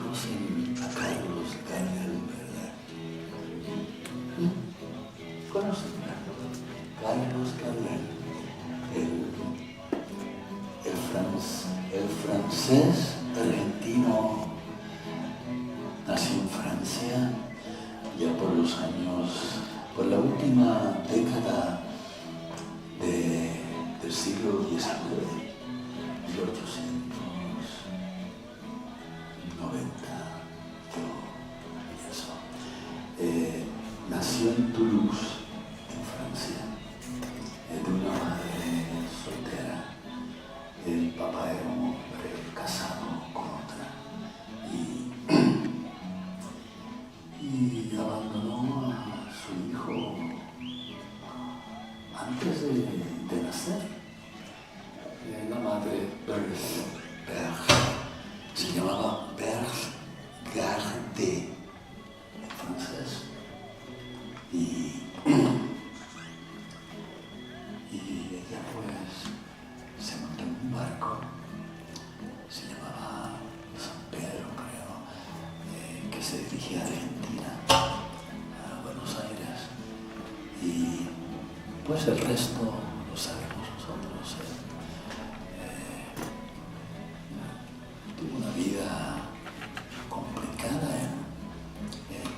conocen a Carlos Gardel, ¿verdad? ¿Conocen a Carlos Gardel? El francés argentino nació en Francia ya por la última década del siglo XIX, 1890, yo pienso. Nació en Toulouse, en Francia, de una madre soltera. El papá era un hombre casado con otra y abandonó a su hijo antes de nacer. La madre se llamaba Berthe Gardé en francés y ella pues se montó en un barco, se llamaba San Pedro creo, que se dirigía a Argentina, a Buenos Aires, y pues el resto lo sabemos nosotros. Tuvo una vida complicada,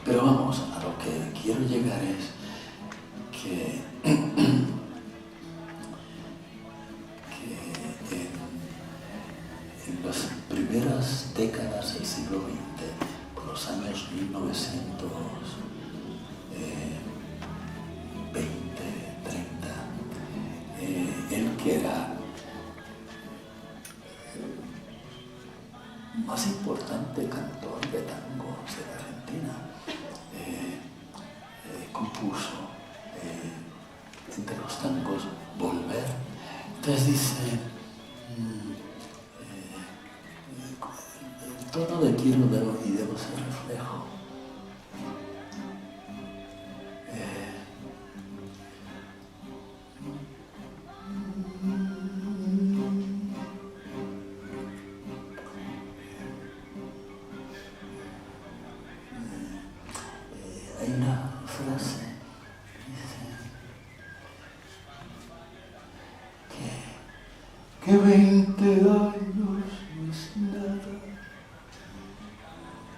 pero vamos, a lo que quiero llegar es que en las primeras décadas del siglo XX, por los años 1920, 30, él que era el más importante cantor de tangos de la Argentina, compuso entre los tangos Volver. Entonces dice, el tono de quiero y debo ser reflejo. Hay una frase, dice que 20 años no es nada,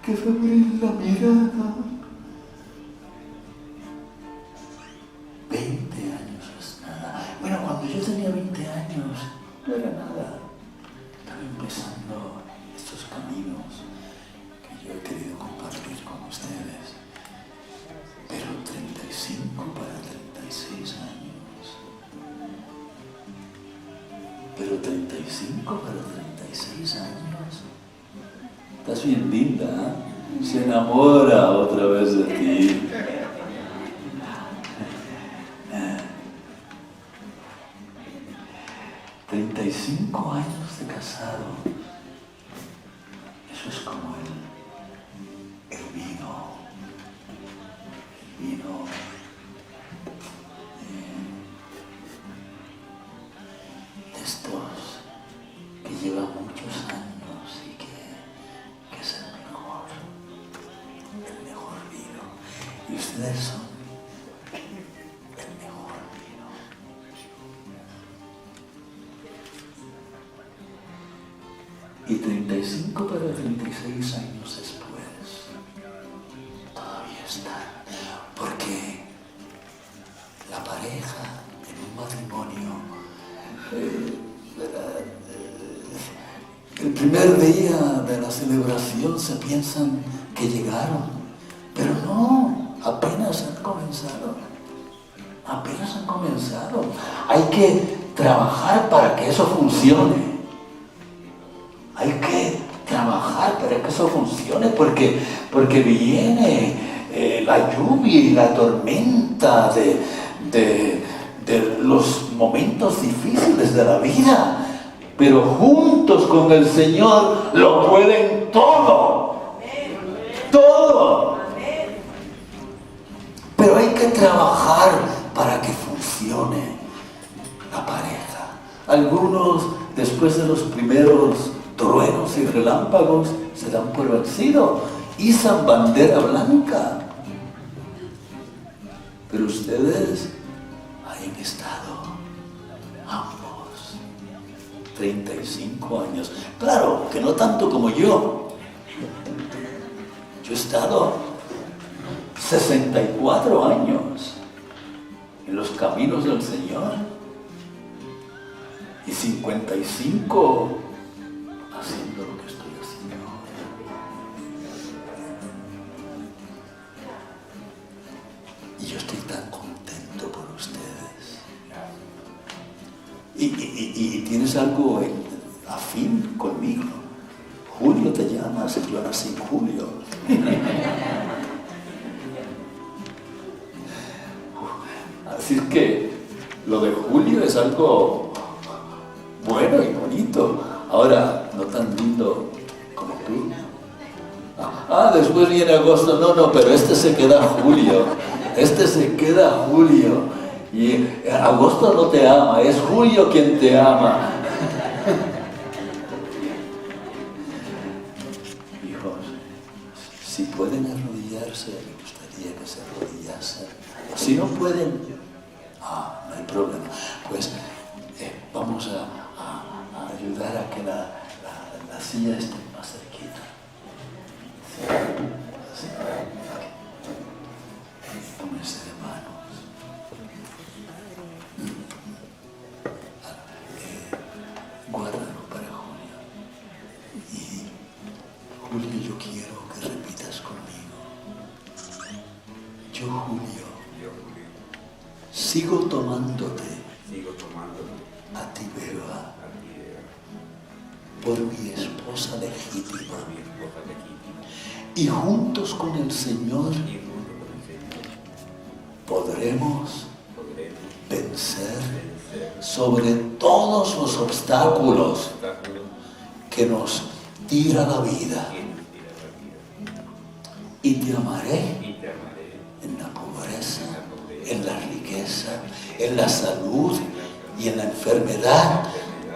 que febril la mirada. 20 años es nada. Bueno, cuando yo tenía 20 años no era nada. Estaba empezando estos caminos que yo he querido compartir con ustedes. Pero 35 para 36 años. Pero 35 para 36 años. Estás bien linda, ¿eh? Se enamora otra vez de ti. 35 años de casado. Eso es como el vino. El vino de estos que lleva muchos años y que es el mejor vino. Y ustedes son el mejor vino. Y 35 para 36 años después, todavía están. Porque la pareja en un matrimonio, el primer día de la celebración se piensan que llegaron, pero no, apenas han comenzado. Apenas han comenzado. Hay que trabajar para que eso funcione. Hay que trabajar para que eso funcione porque viene la lluvia y la tormenta de los momentos difíciles de la vida, pero juntos con el Señor lo pueden todo. Todo. Pero hay que trabajar para que funcione la pareja. Algunos, después de los primeros truenos y relámpagos, se dan por vencidos, izan bandera blanca. Pero ustedes ahí han estado, ambos, 35 años. Claro, que no tanto como yo. Yo he estado 64 años en los caminos del Señor y 55 haciendo lo que estoy haciendo ahora. Y yo estoy tan contento por ustedes. Y tienes algo afín conmigo. Julio te llamas, yo nací en julio. Así que lo de Julio es algo bueno y bonito. Ahora, no tan lindo como tú. Después viene agosto. No, pero este se queda Julio. Este se queda Julio. Y agosto no te ama, es Julio quien te ama. Hijos, si pueden arrodillarse, me gustaría que se arrodillasen. Si no pueden, no hay problema. Pues vamos a ayudar a que la silla esté más cerquita. ¿Sí? Pónganse de manos. Guárdalo para Julio. Y Julio, yo quiero que repitas conmigo. Yo, Julio, sigo tomándote a ti, Beba, por mi esposa legítima, y juntos con el Señor podremos vencer sobre todos los obstáculos que nos tira la vida, y te amaré en la pobreza, en la riqueza, en la salud y en la enfermedad,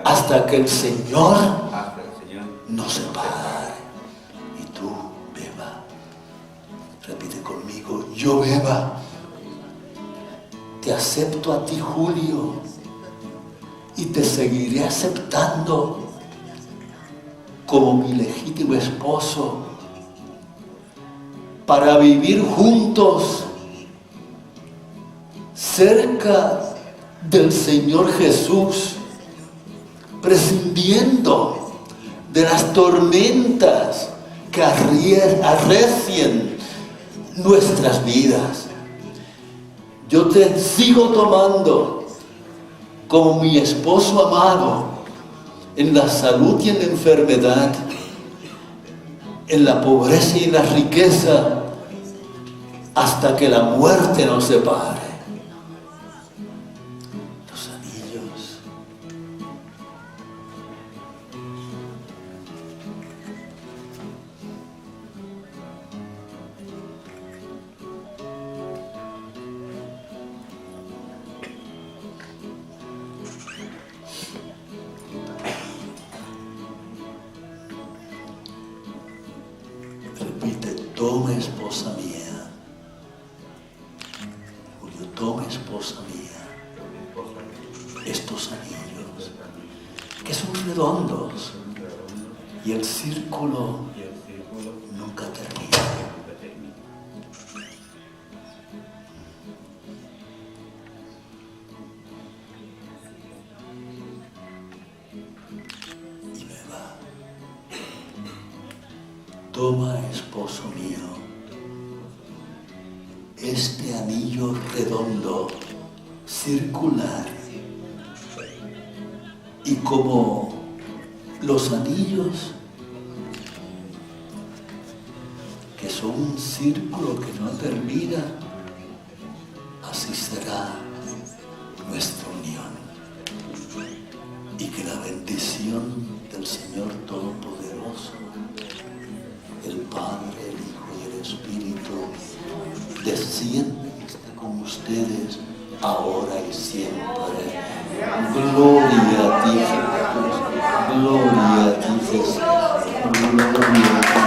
hasta que el Señor nos separe. Y tú, Beba, repite conmigo: yo, Beba, te acepto a ti, Julio, y te seguiré aceptando como mi legítimo esposo, para vivir juntos cerca del Señor Jesús, prescindiendo de las tormentas que arrecien nuestras vidas. Yo te sigo tomando como mi esposo amado, en la salud y en la enfermedad, en la pobreza y en la riqueza, hasta que la muerte nos separe. Los anillos. Repite: toma, esposa mía. Julio, toma, esposa mía, estos anillos, que son redondos, y el círculo nunca termina. Y me va: toma, esposo mío, este anillo redondo, circular, y como los anillos que son un círculo que no termina, así será nuestra unión. Y que la bendición del Señor Todopoderoso, el Padre, el Hijo y el Espíritu, descienda y esté con ustedes ahora y siempre. Gloria a ti, Jesús. Gloria a ti, Jesús. Gloria a ti.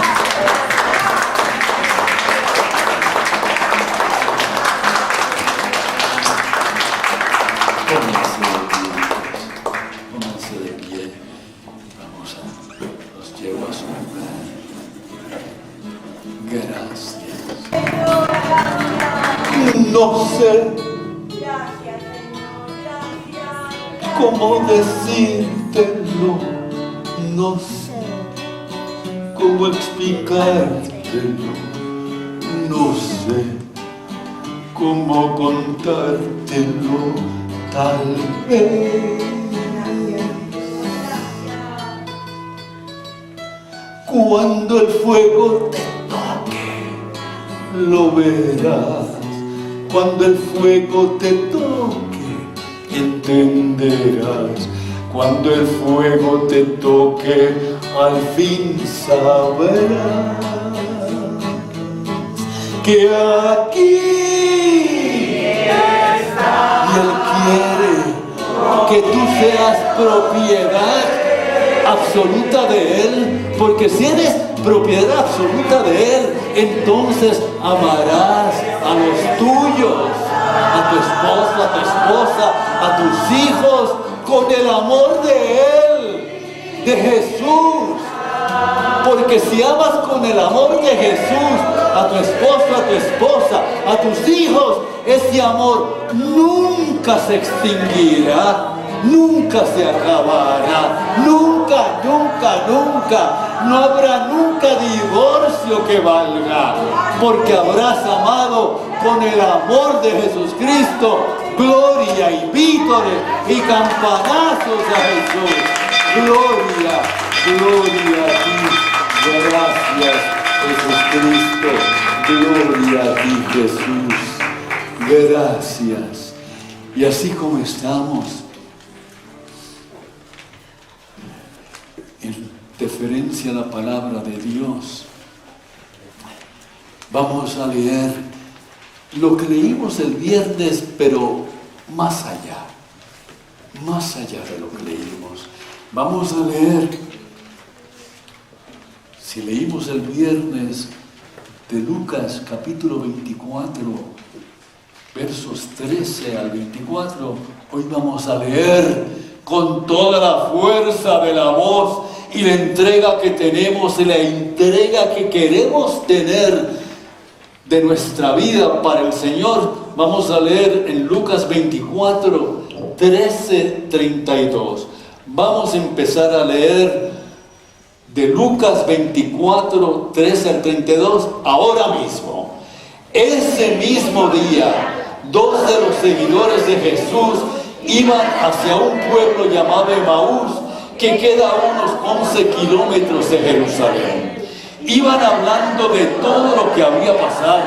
gracias. No sé cómo decírtelo, no sé cómo explicártelo, no sé cómo contártelo, tal vez. Cuando el fuego te toque, lo verás. Cuando el fuego te toque, entenderás. Cuando el fuego te toque, al fin sabrás que aquí está. Y Él quiere que tú seas propiedad absoluta de Él, porque si eres propiedad absoluta de Él, entonces amarás a los tuyos, a tu esposo, a tu esposa, a tus hijos, con el amor de Él, de Jesús. Porque si amas con el amor de Jesús a tu esposo, a tu esposa, a tus hijos, ese amor nunca se extinguirá. Nunca se acabará, nunca, nunca, nunca. No habrá nunca divorcio que valga, porque habrás amado con el amor de Jesucristo. Gloria y vítores y campanazos a Jesús. Gloria, gloria a ti. Gracias, Jesucristo. Gloria a ti, Jesús. Gracias. Y así como estamos, en deferencia a la palabra de Dios, vamos a leer lo que leímos el viernes, pero más allá de lo que leímos. Vamos a leer, si leímos el viernes de Lucas capítulo 24, versos 13 al 24, hoy vamos a leer con toda la fuerza de la voz y la entrega que tenemos y la entrega que queremos tener de nuestra vida para el Señor. Vamos a leer en Lucas 24, 13, 32. Vamos a empezar a leer de Lucas 24, 13 al 32, ahora mismo. Ese mismo día, dos de los seguidores de Jesús iban hacia un pueblo llamado Emaús, que queda a unos 11 kilómetros de Jerusalén. Iban hablando de todo lo que había pasado.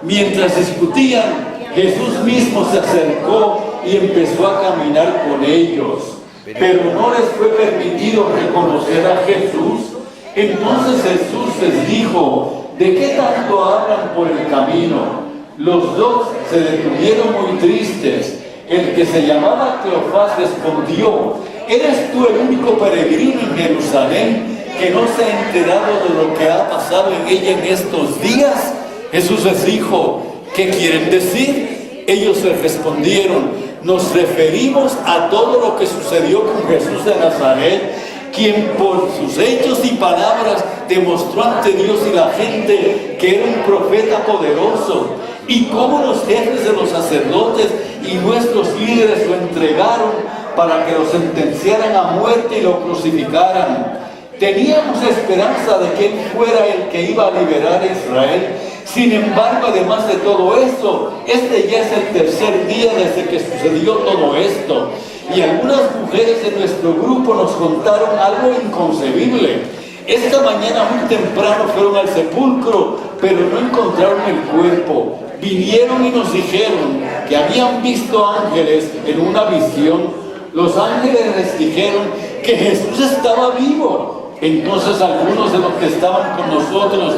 Mientras discutían, Jesús mismo se acercó y empezó a caminar con ellos. Pero no les fue permitido reconocer a Jesús. Entonces Jesús les dijo: ¿de qué tanto hablan por el camino? Los dos se detuvieron muy tristes. El que se llamaba Cleofás respondió: ¿eres tú el único peregrino en Jerusalén que no se ha enterado de lo que ha pasado en ella en estos días? Jesús les dijo: ¿qué quieren decir? Ellos le respondieron: nos referimos a todo lo que sucedió con Jesús de Nazaret, quien por sus hechos y palabras demostró ante Dios y la gente que era un profeta poderoso, y cómo los jefes de los sacerdotes y nuestros líderes lo entregaron para que lo sentenciaran a muerte y lo crucificaran. Teníamos esperanza de que Él fuera el que iba a liberar a Israel. Sin embargo, además de todo esto, este ya es el tercer día desde que sucedió todo esto. Y algunas mujeres de nuestro grupo nos contaron algo inconcebible. Esta mañana muy temprano fueron al sepulcro, pero no encontraron el cuerpo. Vinieron y nos dijeron que habían visto ángeles en una visión. Los ángeles les dijeron que Jesús estaba vivo. Entonces algunos de los que estaban con nosotros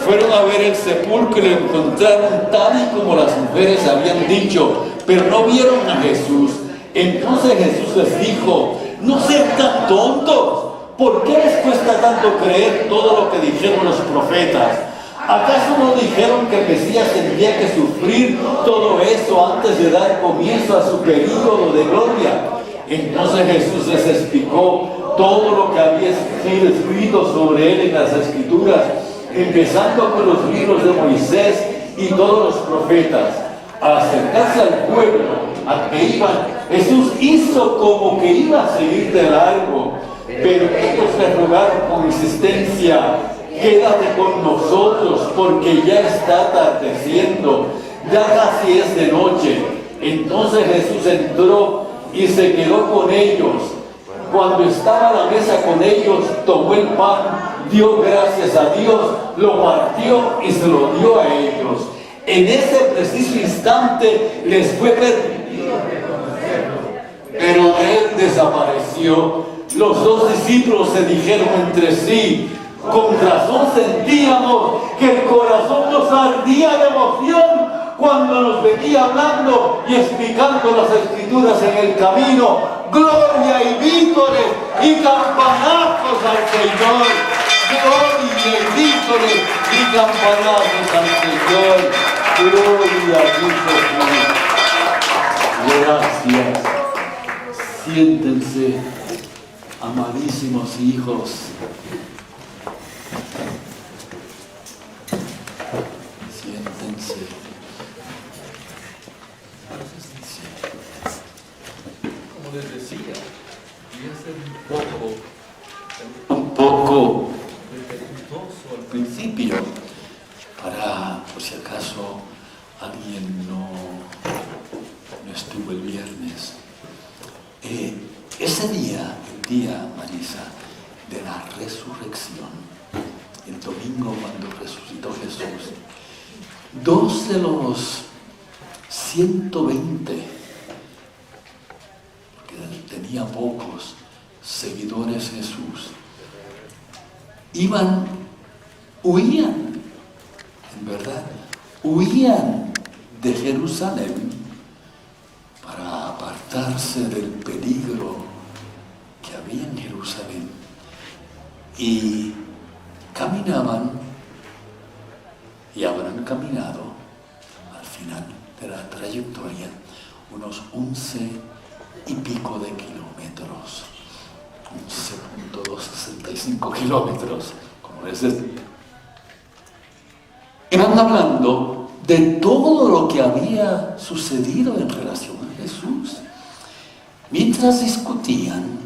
fueron a ver el sepulcro y lo encontraron tal y como las mujeres habían dicho, pero no vieron a Jesús. Entonces Jesús les dijo: no sean tan tontos. ¿Por qué les cuesta tanto creer todo lo que dijeron los profetas? ¿Acaso no dijeron que el Mesías tendría que sufrir todo eso antes de dar comienzo a su período de gloria? Entonces Jesús les explicó todo lo que había sido escrito sobre él en las Escrituras. empezando con los libros de Moisés y todos los profetas. Al acercarse al pueblo a que iban, Jesús hizo como que iba a seguir de largo, pero ellos le rogaron con insistencia: quédate con nosotros porque ya está atardeciendo, ya casi es de noche. Entonces Jesús entró y se quedó con ellos. Cuando estaba a la mesa con ellos, tomó el pan, dio gracias a Dios, lo partió y se lo dio a ellos. En ese preciso instante les fue permitido reconocerlo, pero él desapareció. Los dos discípulos se dijeron entre sí: con razón sentíamos que el corazón nos ardía de emoción cuando nos venía hablando y explicando las escrituras en el camino. Gloria y vítores y campanazos al Señor. Gloria y vítores y campanazos al Señor. Gloria a Dios. Gracias. Siéntense, amadísimos hijos. Siéntense. Como les decía, voy a ser un poco repetitoso al principio, para, por si acaso alguien no estuvo el viernes. Ese día, el día, Marisa, de la resurrección, el domingo cuando resucitó Jesús, 2 de los 120, que tenía pocos seguidores Jesús, huían, en verdad, huían de Jerusalén para apartarse del peligro que había en Jerusalén, y caminaban, y habrán caminado al final de la trayectoria unos 11 y pico de kilómetros, 11.265 kilómetros, como les decía. Iban hablando de todo lo que había sucedido en relación a Jesús. Mientras discutían,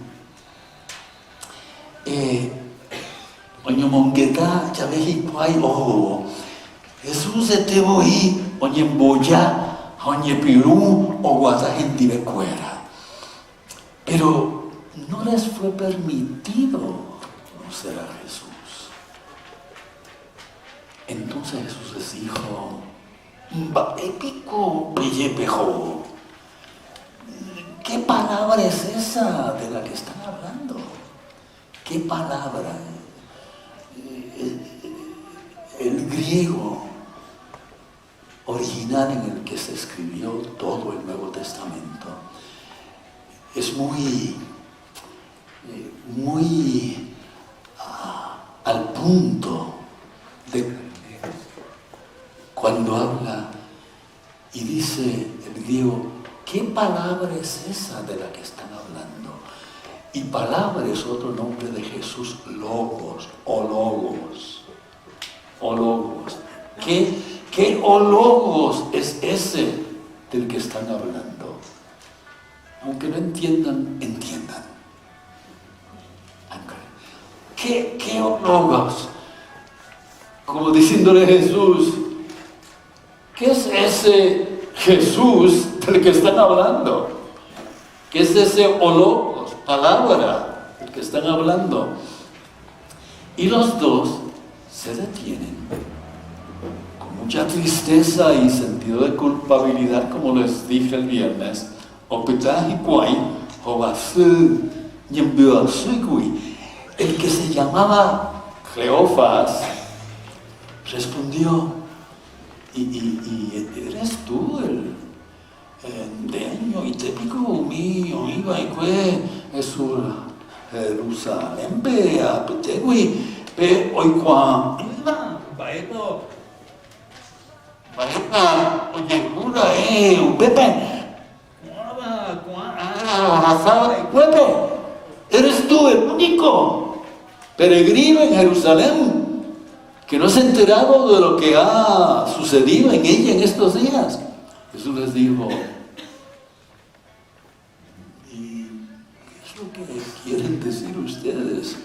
oño mongueta, chavejikuay, Jesús estuvo ahí, oñe boya, oñe pirú, o guatajendibecuera. Pero no les fue permitido conocer a Jesús. Entonces Jesús les dijo: épico pellepejo. ¿Qué palabra es esa de la que están hablando? ¿Qué palabra? El griego original en el que se escribió todo el Nuevo Testamento es muy al punto de cuando habla y dice el griego: ¿qué palabra es esa de la que están hablando? Y palabra es otro nombre de Jesús, logos, o logos. ¿Qué logos es ese del que están hablando? Aunque no entiendan, entiendan. ¿Qué logos? Como diciéndole a Jesús: ¿qué es ese Jesús del que están hablando? ¿Qué es ese logos, palabra, del que están hablando? Y los dos se detienen con mucha tristeza y sentido de culpabilidad, como les dije el viernes. El que se llamaba Cleofas respondió: ¿Y eres tú el deño y típico mío? Iba y fue Jesús Jerusalén, ve a Petegui, ve hoy cuando bailo, oye, jura, Pepe, Pepe, eres tú el único peregrino en Jerusalén que no se ha enterado de lo que ha sucedido en ella en estos días. Jesús les dijo, ¿y qué es lo que quieren decir ustedes?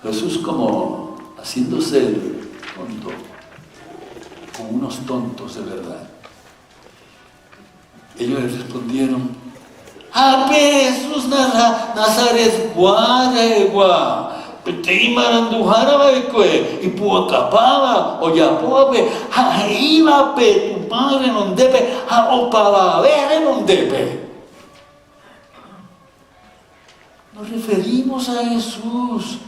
Jesús como haciéndose el tonto, como unos tontos de verdad. Ellos le respondieron, Jesús Nazaret guaregua, te imarandujaraba y puacapaba, o ya puabe, iba pe tu padre non debe, o para ver non debe. Nos referimos a Jesús,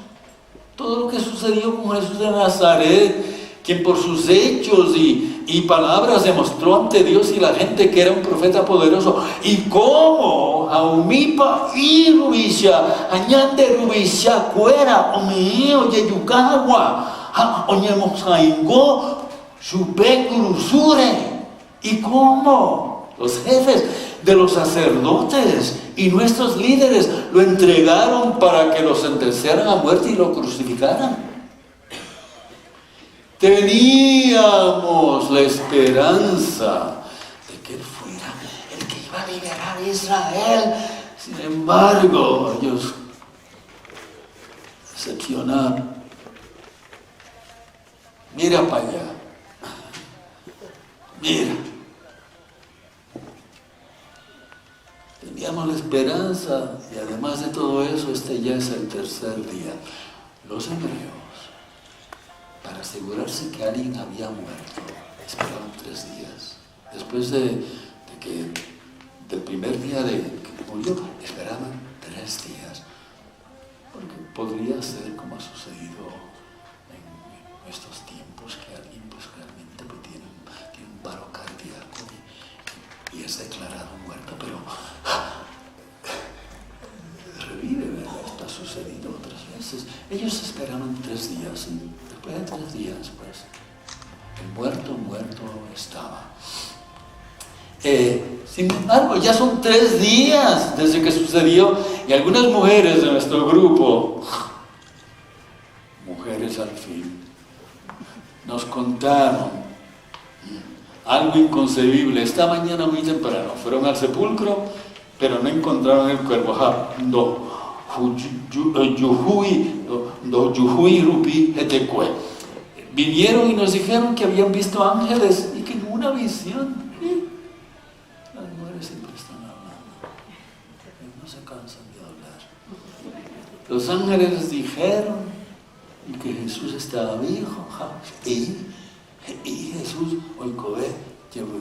todo lo que sucedió con Jesús de Nazaret, quien por sus hechos y palabras demostró ante Dios y la gente que era un profeta poderoso. Y cómo Jaumipa y Rubisha, Añande Rubisha, Cuera, Omeo, Yeyucagua, Oñemosaingó, Chupe Cruzure. Y cómo los jefes de los sacerdotes y nuestros líderes lo entregaron para que lo sentenciaran a muerte y lo crucificaran. Teníamos la esperanza de que Él fuera el que iba a liberar a Israel. Sin embargo, ellos decepcionaron. Mira para allá. Mira. Teníamos la esperanza y además de todo eso, este ya es el tercer día. Los hebreos, para asegurarse que alguien había muerto, esperaban 3 días. Después del primer día de que murió, esperaban 3 días. Porque podría ser como ha sucedido en estos tiempos, que alguien pues realmente pues, tiene un paro cardíaco y es declarado muerto, pero revive, ¿verdad? Esto ha sucedido otras veces. Ellos esperaban 3 días y después de 3 días, pues, el muerto estaba. Sin embargo, ya son 3 días desde que sucedió y algunas mujeres de nuestro grupo, mujeres al fin, nos contaron algo inconcebible. Esta mañana muy temprano fueron al sepulcro, pero no encontraron el cuerpo. Vinieron y nos dijeron que habían visto ángeles y que en una visión. Las mujeres siempre están hablando, no se cansan de hablar. Los ángeles les dijeron que Jesús estaba vivo y Jesús oikové llevó.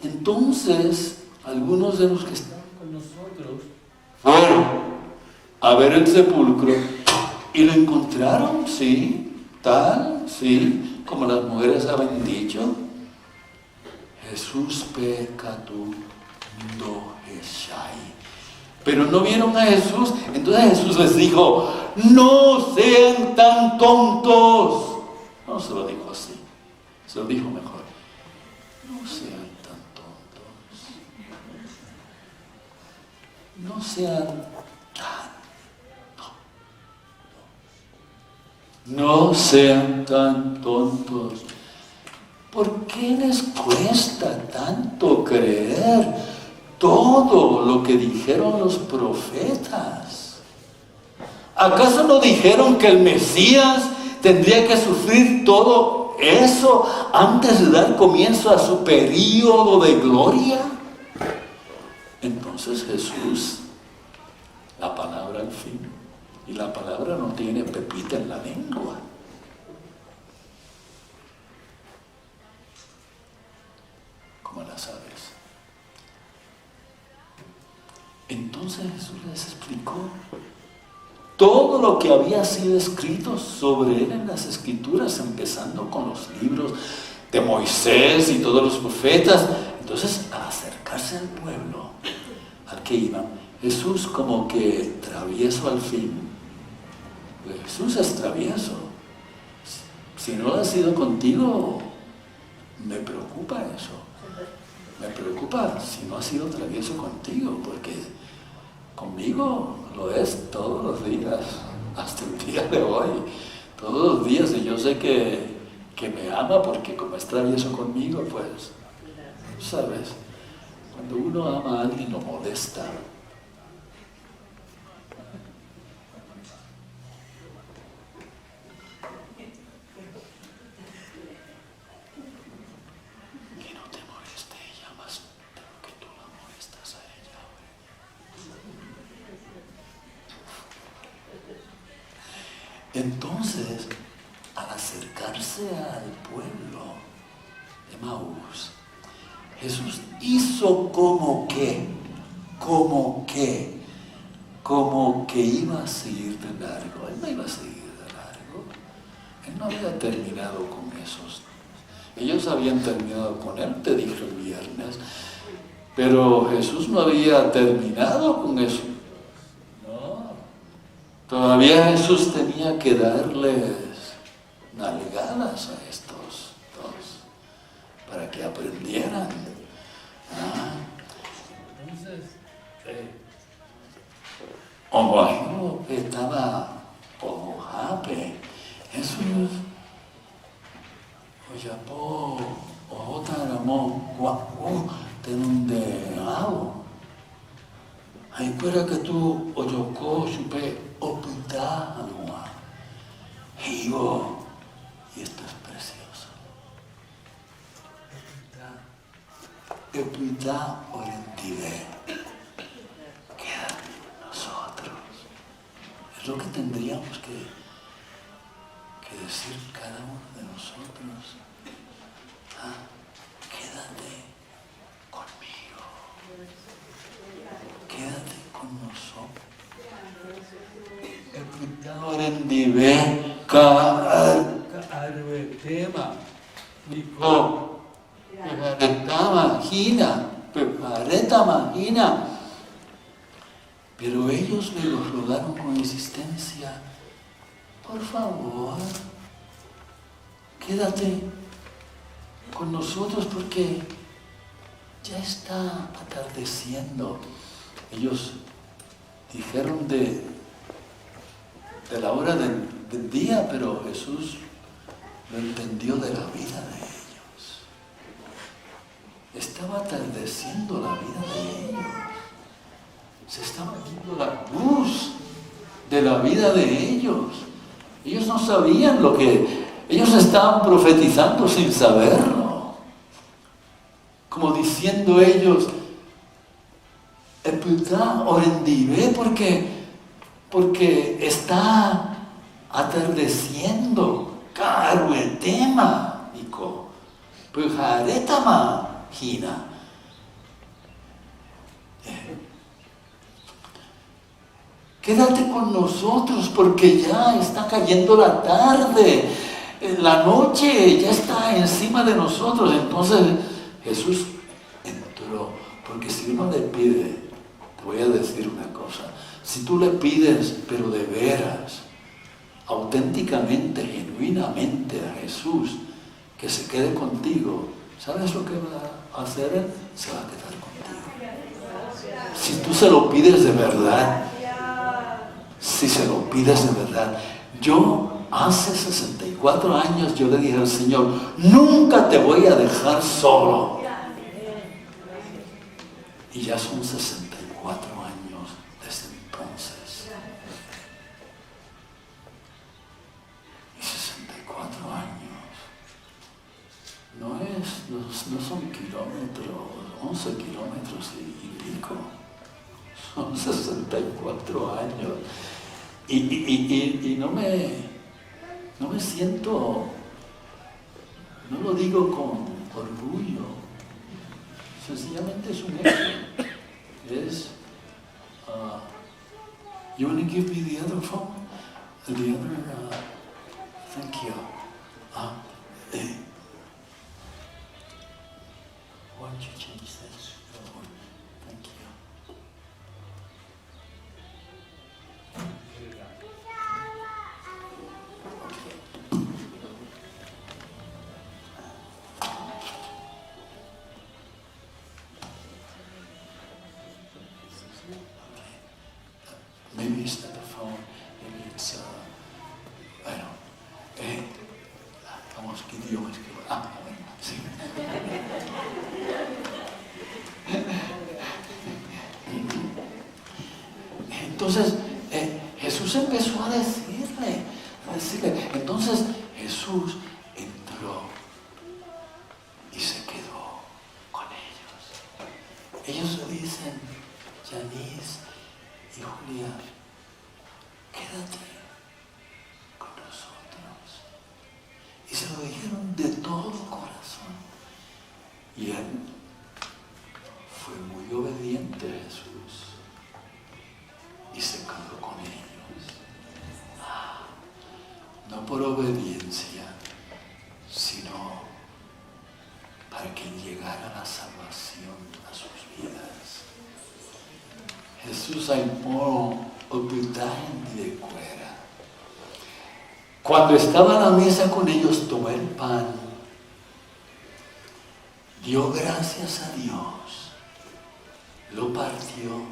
Entonces algunos de los que estaban con nosotros fueron a ver el sepulcro y lo encontraron, sí, tal, sí, como las mujeres habían dicho. Jesús pecado no Eshai. Pero no vieron a Jesús. Entonces Jesús les dijo, no sean tan tontos. No se lo dijo así, se lo dijo mejor. No sean tan tontos. No sean tan. No sean tan tontos. ¿Por qué les cuesta tanto creer todo lo que dijeron los profetas? ¿Acaso no dijeron que el Mesías tendría que sufrir todo eso antes de dar comienzo a su período de gloria? Entonces Jesús, la palabra al fin, y la palabra no tiene pepita en la lengua. Como las aves. Entonces Jesús les explicó todo lo que había sido escrito sobre él en las Escrituras, empezando con los libros de Moisés y todos los profetas. Entonces, al acercarse al pueblo al que iban, Jesús como que travieso al fin. Jesús es travieso. Si no ha sido contigo, me preocupa eso. Me preocupa si no ha sido travieso contigo, porque conmigo lo es todos los días, hasta el día de hoy. todos los días, y yo sé que me ama porque como es travieso conmigo, pues, ¿sabes? Cuando uno ama a alguien lo molesta. Que no te moleste ella más de lo que tú la molestas a ella. Entonces, al acercarse al pueblo de Emaús, Jesús hizo como que iba a seguir de largo. Él no iba a seguir de largo. Él no había terminado con esos. Ellos habían terminado con él, te dije el viernes, pero Jesús no había terminado con eso. No. Todavía Jesús tenía que darles nalgadas a estos dos para que aprendieran. Entonces, Ojo estaba Ojojape. Jesús, Oyapo, Ojotaramo, Guapo, Tenunde Ao. Ahí fuera que tú, Oyoko, Chupe, Opita, Anua. Higo, y esto es precioso. Opita, Orientive. Quédate con nosotros. Es lo que tendríamos que decir cada uno de nosotros. Quédate conmigo. Quédate con nosotros. Rendive tema. Imagina. Pero ellos me lo rogaron con insistencia. Por favor, quédate con nosotros porque ya está atardeciendo. Ellos dijeron de la hora del día, pero Jesús lo entendió de la vida de ellos. Estaba atardeciendo la vida de ellos. Se estaba viendo la luz de la vida de ellos. Ellos no sabían lo que... Ellos estaban profetizando sin saberlo. Como diciendo ellos, Orendive, porque está atardeciendo. Caruetema, Nico. Pujaretama, Gina. Quédate con nosotros porque ya está cayendo la tarde, la noche ya está encima de nosotros. Entonces Jesús entró, porque si uno le pide, te voy a decir una cosa, si tú le pides, pero de veras, auténticamente, genuinamente a Jesús, que se quede contigo, ¿sabes lo que va a hacer Él? Se va a quedar contigo. Si tú se lo pides de verdad, si se lo pides de verdad. Yo hace 64 años yo le dije al Señor, nunca te voy a dejar solo. Y ya son 64 años desde entonces. Y 64 años. No son kilómetros, 11 kilómetros y pico. Son 64 años. Y no me siento, no lo digo con orgullo, sencillamente es un hecho. You want to give me the other phone? The other, thank you. Why don't you change this? Thank you. Maybe it's not the phone, maybe it's, I don't know. hermanos, que Dios es que... Ah, bueno, sí. Entonces, Jesús empezó a decirle, entonces Jesús entró y se quedó con ellos. Ellos le dicen, Janice y Julia, quédate con nosotros. Y se lo dijeron de todo corazón. Y él fue muy obediente a Jesús y se quedó con ellos. No por obediencia, sino para que llegara la salvación a sus vidas. Jesús hay por ocultaje de cuera. Cuando estaba a la mesa con ellos, tomó el pan, dio gracias a Dios, lo partió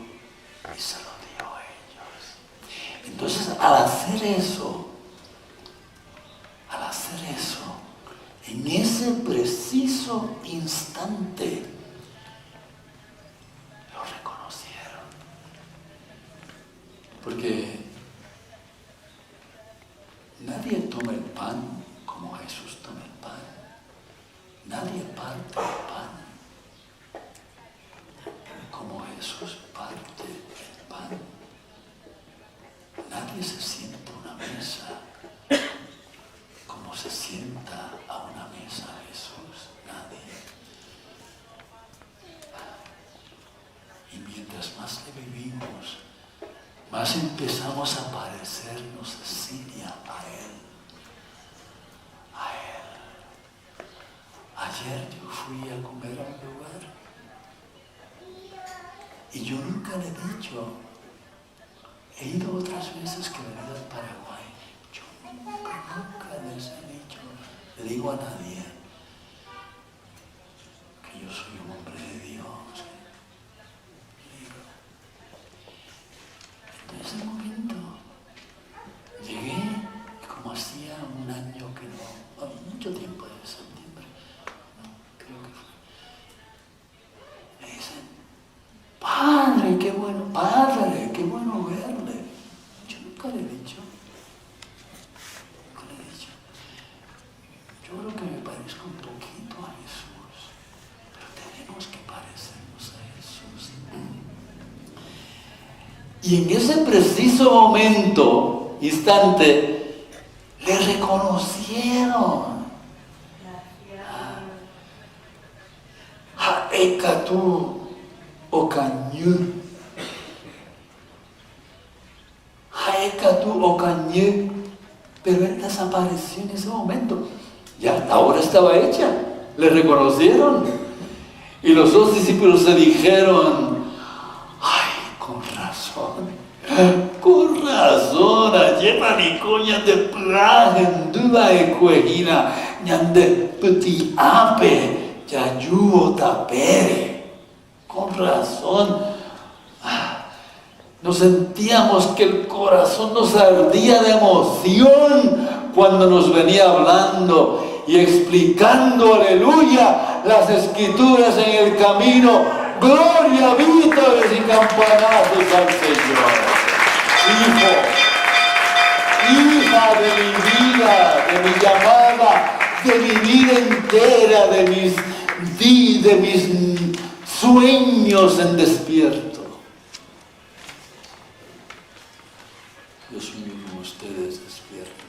y se lo dio a ellos. Entonces, al hacer eso, en ese preciso instante, lo reconocieron. Porque nadie toma el pan como Jesús toma el pan. Nadie parte el pan como Jesús parte el pan. Nadie se sienta a una mesa como se sienta a una mesa Jesús. Nadie. Y mientras más le vivimos, más empezamos a parecernos así a Él. A Él. Ayer yo fui a comer a un lugar y yo nunca le he dicho, he ido otras veces que he venido al Paraguay, yo nunca les he dicho, le digo a nadie que yo soy un hombre de Dios. En ese momento llegué y como hacía un año que no, mucho tiempo de septiembre, no, creo que fue, me dicen, padre, qué bueno verle. Yo nunca le he dicho, yo creo que me parezco un poquito a Jesús, pero tenemos que parecernos a Jesús. Y en ese preciso momento, instante, le reconocieron. Haekatu Okañu. Haekatu Okañu. Pero él desapareció en ese momento. Ya la obra estaba hecha. Le reconocieron. Y los dos discípulos se dijeron, ay, con razón, ayer manicoña de plagen, duda de cuejina, ñande petit ape, yayuo tapere. Con razón. Nos sentíamos que el corazón nos ardía de emoción cuando nos venía hablando y explicando, aleluya, las escrituras en el camino. Gloria, vítores y campanazos al Señor. Hijo, hija de mi vida, de mi llamada, de mi vida entera, de mis sueños en despierto. Yo sueño como ustedes despierto.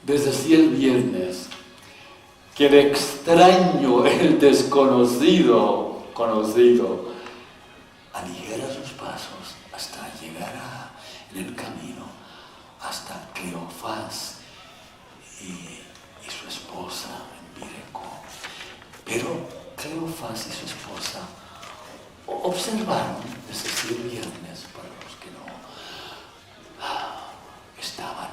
Les decía el viernes que el extraño, el desconocido, aligera sus pasos hasta llegar en el camino, hasta Cleofás y su esposa en Vireco. Pero Cleofás y su esposa observaron, es decir, el viernes, para los que no estaban,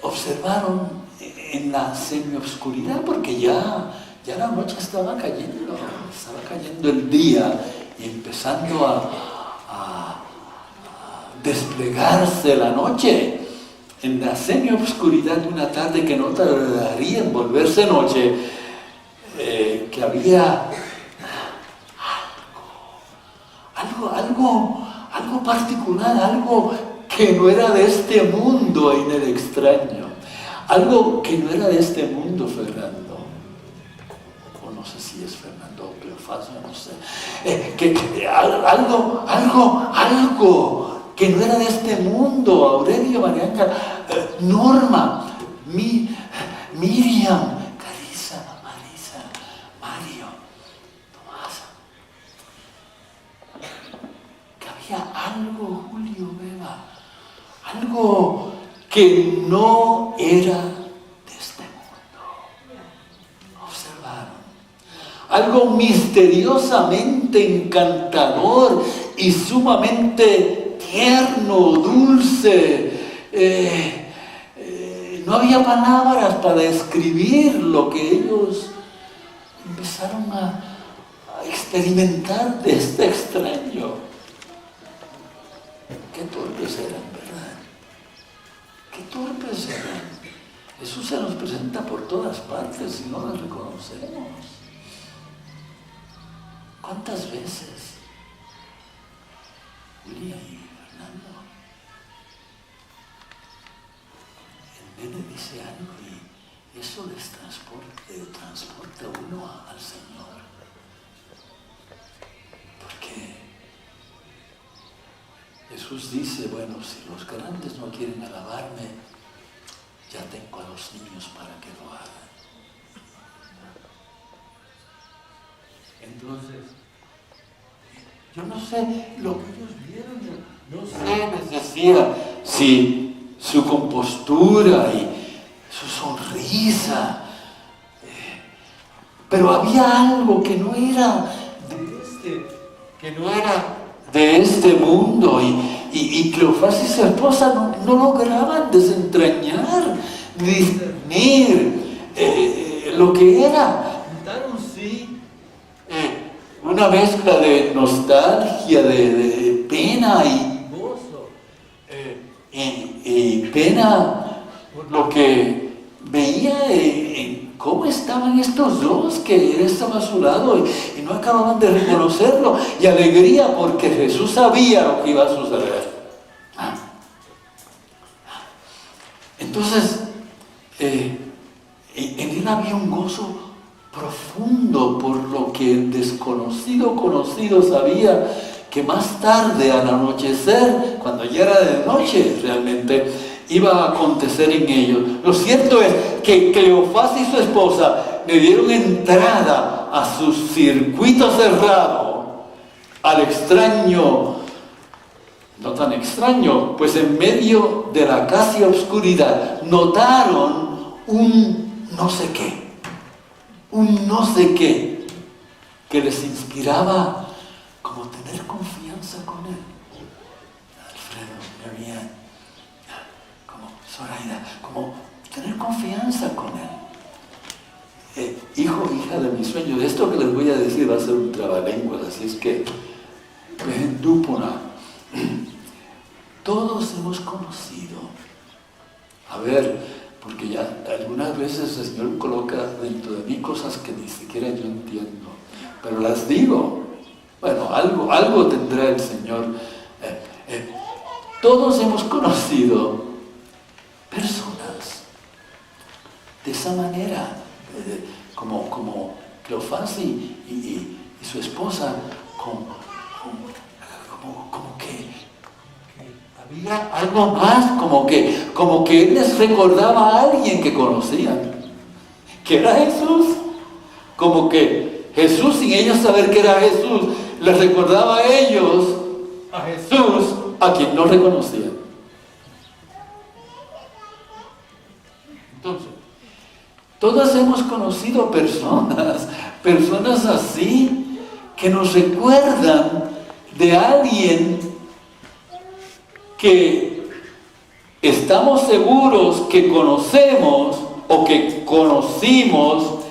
observaron en la semioscuridad, porque ya la noche estaba cayendo el día y empezando a desplegarse la noche. en la semi-obscuridad de una tarde que no tardaría en volverse noche, que había algo particular, algo que no era de este mundo en el extraño, algo que no era de este mundo, Fernando, o no sé si es Fernando o Cleofás, no sé, algo que no era de este mundo, Aurelio, Marianca, Norma, Miriam, Carissa, Marisa, Mario, Tomasa. Que había algo, Julio, Beba, algo que no era de este mundo. Observaron. Algo misteriosamente encantador y sumamente tierno, dulce. No había palabras para describir lo que ellos empezaron a experimentar de este extraño. Qué torpes eran, ¿verdad? Qué torpes eran. Jesús se nos presenta por todas partes y no lo reconocemos. ¿Cuántas veces? William y Fernando, el nene dice algo y eso les transporta uno al Señor. Porque Jesús dice, bueno, si los grandes no quieren alabarme, ya tengo a los niños para que lo hagan. Entonces, yo no sé lo que ellos vieron, no sé, les decía, si su compostura y su sonrisa, pero había algo que no era de este mundo, y Cleofás y su esposa no lograban desentrañar, discernir lo que era. Notaron, sí, una mezcla de nostalgia, de pena y gozo, y pena por lo que veía en cómo estaban estos dos, que él estaba a su lado y no acababan de reconocerlo, y alegría porque Jesús sabía lo que iba a suceder. Entonces, en él había un gozo profundo por lo que el desconocido conocido sabía que más tarde, al anochecer, cuando ya era de noche realmente, iba a acontecer en ellos. Lo cierto es que Cleofás y su esposa le dieron entrada a su circuito cerrado, al extraño, no tan extraño, pues en medio de la casi oscuridad notaron un no sé qué, que les inspiraba como tener confianza con él. Alfredo, Marian, como Zoraida, como tener confianza con él. Hijo, hija de mi sueño, de esto que les voy a decir va a ser un trabalenguas, así es que todos hemos conocido, a ver, porque ya algunas veces el Señor coloca dentro de mí cosas que ni siquiera yo entiendo, pero las digo. Bueno, algo tendrá el Señor. Todos hemos conocido personas de esa manera, como Cleofás y su esposa, como que había algo más, como que él les recordaba a alguien que conocían, que era Jesús, como que Jesús, sin ellos saber que era Jesús, les recordaba a ellos a Jesús, a quien no reconocían. Entonces, todos hemos conocido personas así, que nos recuerdan de alguien que estamos seguros que conocemos o que conocimos,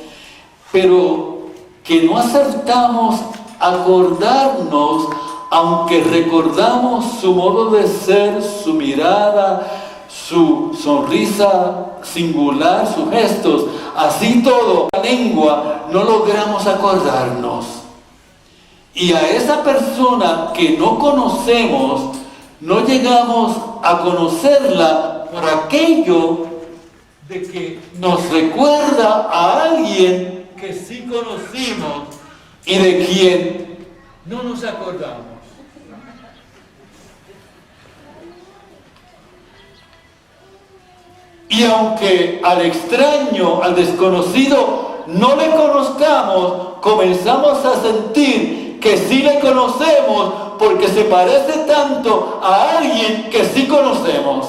pero que no acertamos a acordarnos, aunque recordamos su modo de ser, su mirada, su sonrisa singular, sus gestos, así todo, la lengua, no logramos acordarnos. Y a esa persona que no conocemos, no llegamos a conocerla por aquello de que nos recuerda a alguien que sí conocimos y de quien no nos acordamos. Y aunque al extraño, al desconocido, no le conozcamos, comenzamos a sentir que sí le conocemos porque se parece tanto a alguien que sí conocemos.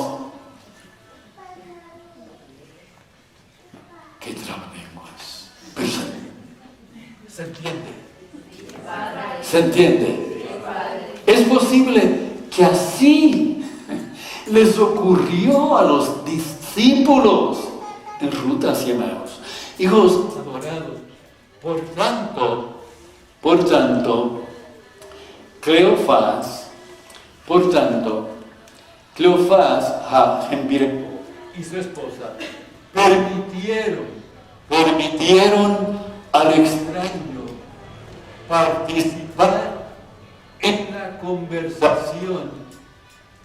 ¡Qué trabalenguas! Pero se entiende. ¿Se entiende? Es posible que así les ocurrió a los discípulos en ruta hacia Emaús. Hijos adorados, por tanto, Cleofás y su esposa permitieron al extraño participar en la conversación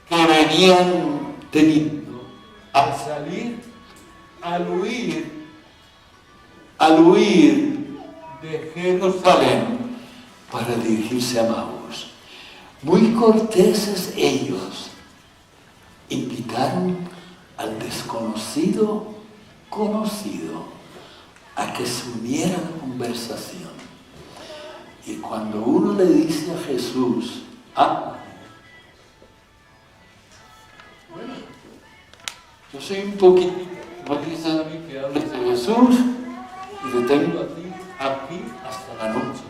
que venían teniendo al salir, al huir de Jerusalén para dirigirse a Emaús. Muy corteses ellos invitaron al desconocido conocido a que se uniera a la conversación. Y cuando uno le dice a Jesús, bueno, yo soy un poquito, no dices a mí que hables de Jesús y te tengo a ti aquí hasta la noche.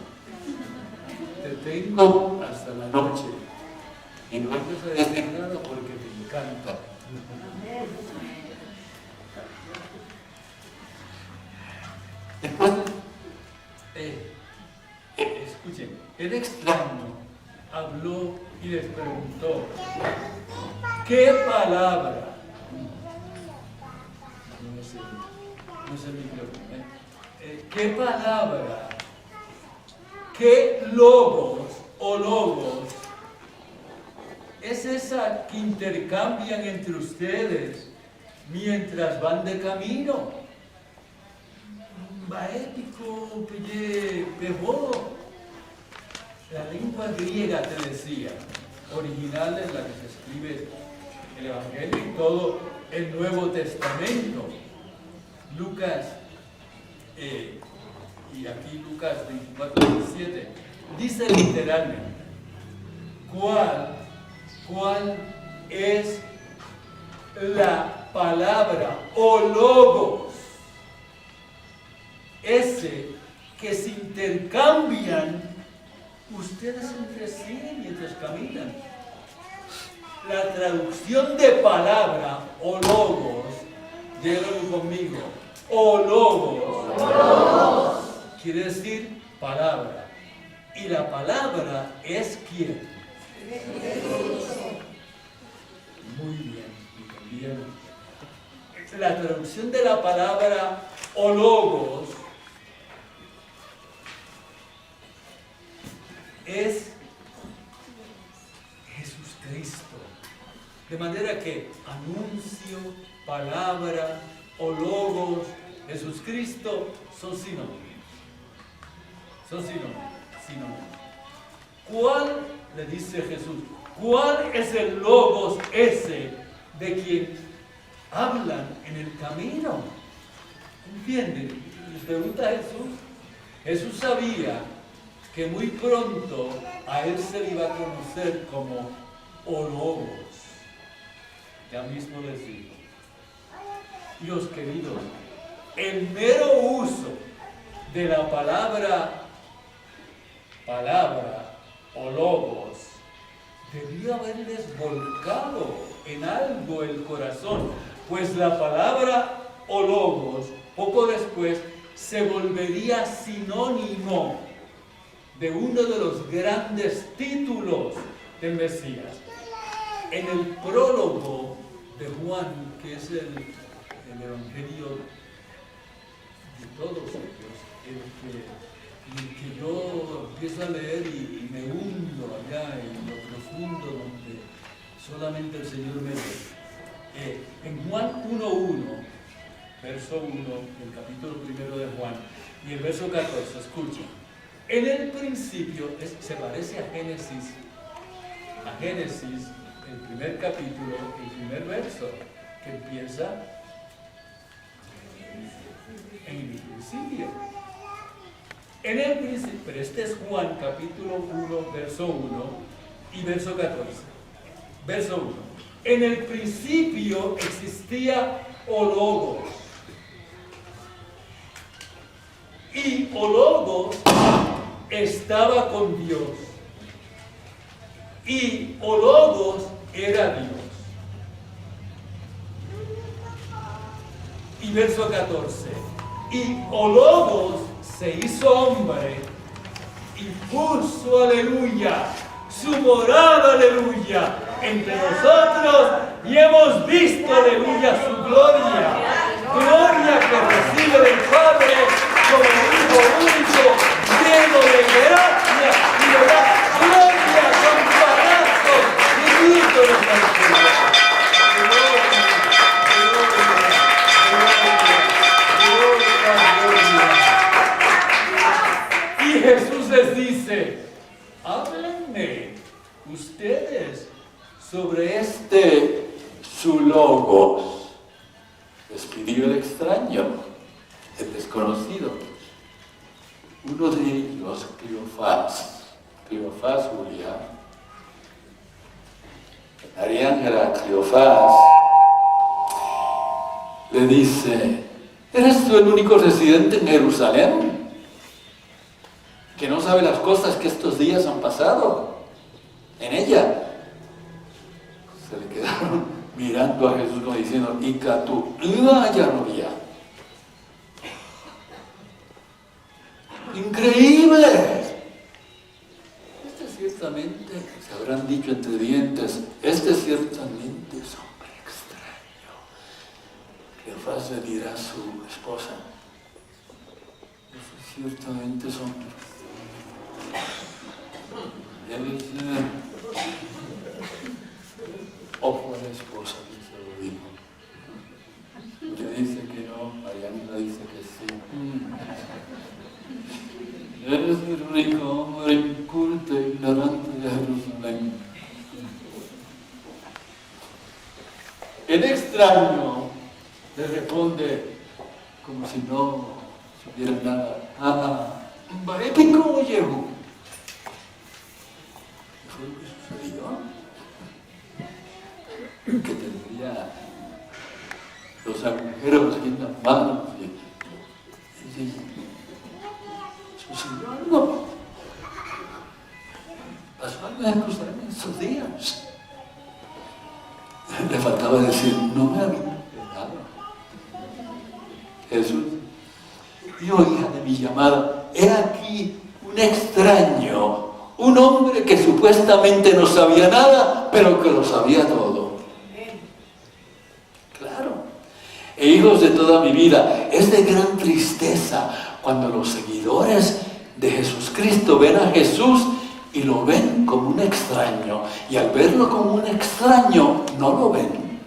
Te tengo hasta la noche. Y no empiezo a decir nada porque te encanta. Después, escuchen, el extraño habló y les preguntó, ¿qué palabra? No es el micrófono, ¿qué palabra? ¿Qué logos o logos es esa que intercambian entre ustedes mientras van de camino? Baético, pejó. La lengua griega, te decía, original en la que se escribe el Evangelio y todo el Nuevo Testamento. Lucas, y aquí Lucas 24:17, dice literalmente, ¿cuál es la palabra o logos? Ese que se intercambian ustedes entre sí mientras caminan. La traducción de palabra o logos, llévenlo conmigo, o logos, quiere decir palabra. Y la palabra es ¿quién? Muy bien. La traducción de la palabra o logos es Jesucristo. De manera que anuncio, palabra o logos, Jesucristo son sinónimos. ¿Cuál, le dice Jesús, cuál es el logos ese de quien hablan en el camino? ¿Entienden? Les pregunta Jesús. Jesús sabía que muy pronto a él se le iba a conocer como logos. Ya mismo les digo. Dios querido, el mero uso de la palabra o logos debía haberles volcado en algo el corazón, pues la palabra o logos poco después se volvería sinónimo de uno de los grandes títulos del Mesías. En el prólogo de Juan, que es el evangelio de todos ellos, el que yo empiezo a leer y me hundo allá en lo profundo donde solamente el Señor me ve. En Juan 1:1, verso 1, el capítulo 1 de Juan, y el verso 14, escucha. En el principio, se parece a Génesis, el primer capítulo, el primer verso, que empieza en el principio. En el principio, pero este es Juan capítulo 1, verso 1 y verso 14. Verso 1. En el principio existía o Logos. Y o Logos estaba con Dios. Y o Logos era Dios. Y verso 14. Y o Logos se hizo hombre y puso, aleluya, su morada, aleluya, entre nosotros, y hemos visto, aleluya, su gloria, gloria que recibe del Padre como Hijo único, lleno de gracia y de gloria con palazos y títulos al Señor. Y Jesús les dice, háblenme ustedes sobre su logos. Les pidió el extraño, el desconocido. Uno de ellos, Cleofás Julia, Mariángela Cleofás, le dice, ¿eres tú el único residente en Jerusalén que no sabe las cosas que estos días han pasado en ella? Se le quedaron mirando a Jesús como diciendo, Ica tú, ya no había. ¡Increíble! Ciertamente, se habrán dicho entre dientes, ciertamente es hombre extraño. Cleofás le dirá a su esposa, ciertamente es hombre. Debe ser. O fue la esposa que se lo dijo. Ella dice que no, Mariana dice que sí. Eres el rico hombre inculto e ignorante de Jerusalén. El extraño le responde como si no supiera nada. ¿Cómo llegó? ¿Qué fue lo que sucedió? Que tendría los agujeros aquí en las manos. Y sucedió algo. Pasó algo en Jerusalén en esos días. Le faltaba decir, no me había enterado. Jesús, yo, hija de mi llamada, he aquí un extraño, un hombre que supuestamente no sabía nada, pero que lo sabía todo. Claro. E hijos de toda mi vida, es de gran tristeza cuando los seguidores de Jesucristo ven a Jesús y lo ven como un extraño, y al verlo como un extraño no lo ven,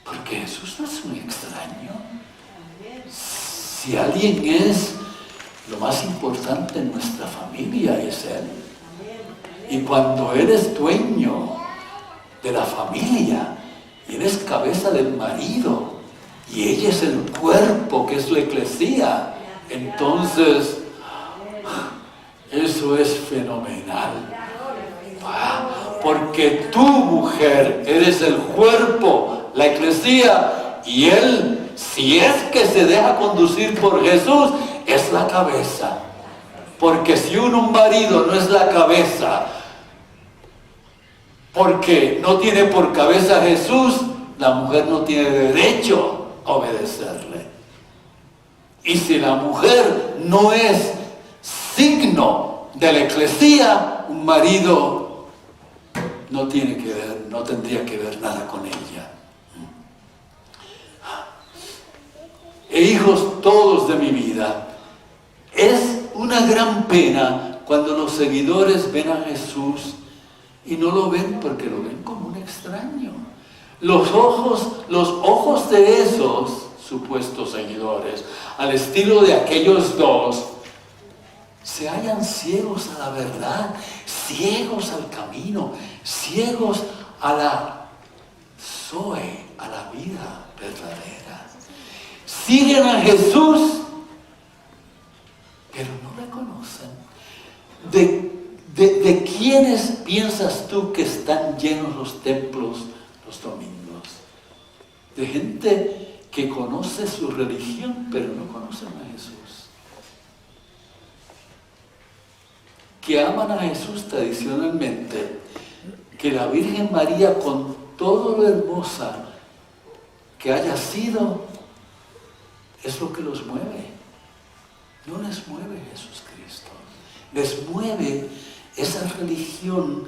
porque Jesús no es un extraño. Si alguien es lo más importante en nuestra familia, es Él. Y cuando eres dueño de la familia y eres cabeza del marido y ella es el cuerpo que es la eclesía, entonces eso es fenomenal. Porque tú, mujer, eres el cuerpo, la eclesía, y él, si es que se deja conducir por Jesús, es la cabeza. Porque si un marido no es la cabeza, porque no tiene por cabeza a Jesús, la mujer no tiene derecho a obedecerle. Y si la mujer no es signo de la eclesía, un marido no tiene que ver, no tendría que ver nada con ella. E hijos todos de mi vida, es una gran pena cuando los seguidores ven a Jesús y no lo ven porque lo ven como un extraño. Los ojos de esos supuestos seguidores, al estilo de aquellos dos, se hallan ciegos a la verdad, ciegos al camino, ciegos a la Zoe, a la vida verdadera. Siguen a Jesús, pero no le conocen. ¿De quiénes piensas tú que están llenos los templos los domingos? De gente que conoce su religión, pero no conocen a Jesús. Que aman a Jesús tradicionalmente, que la Virgen María, con todo lo hermosa que haya sido, es lo que los mueve. No les mueve Jesús Cristo. Les mueve esa religión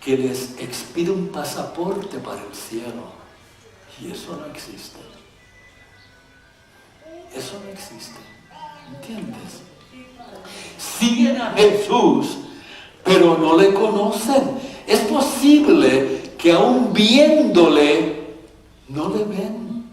que les expide un pasaporte para el cielo. Y eso no existe. Eso no existe. ¿Entiendes? Siguen a Jesús, pero no le conocen. Es posible que aún viéndole, no le ven.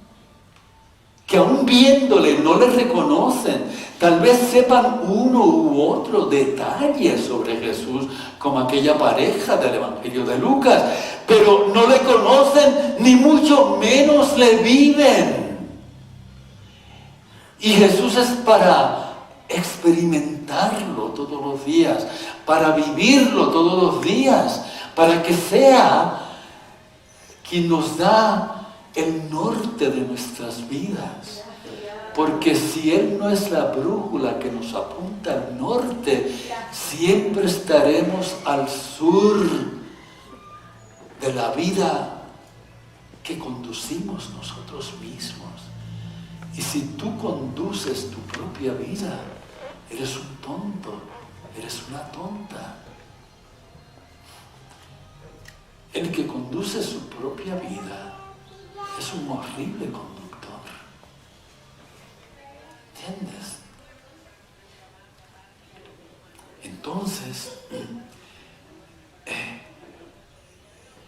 Que aún viéndole no le reconocen. Tal vez sepan uno u otro detalle sobre Jesús, como aquella pareja del Evangelio de Lucas, pero no le conocen, ni mucho menos le viven. Y Jesús es para experimentarlo todos los días, para vivirlo todos los días, para que sea quien nos da el norte de nuestras vidas. Porque si Él no es la brújula que nos apunta al norte, siempre estaremos al sur de la vida que conducimos nosotros mismos. Y si tú conduces tu propia vida, eres un tonto, eres una tonta. El que conduce su propia vida es un horrible conductor. ¿Entiendes? Entonces,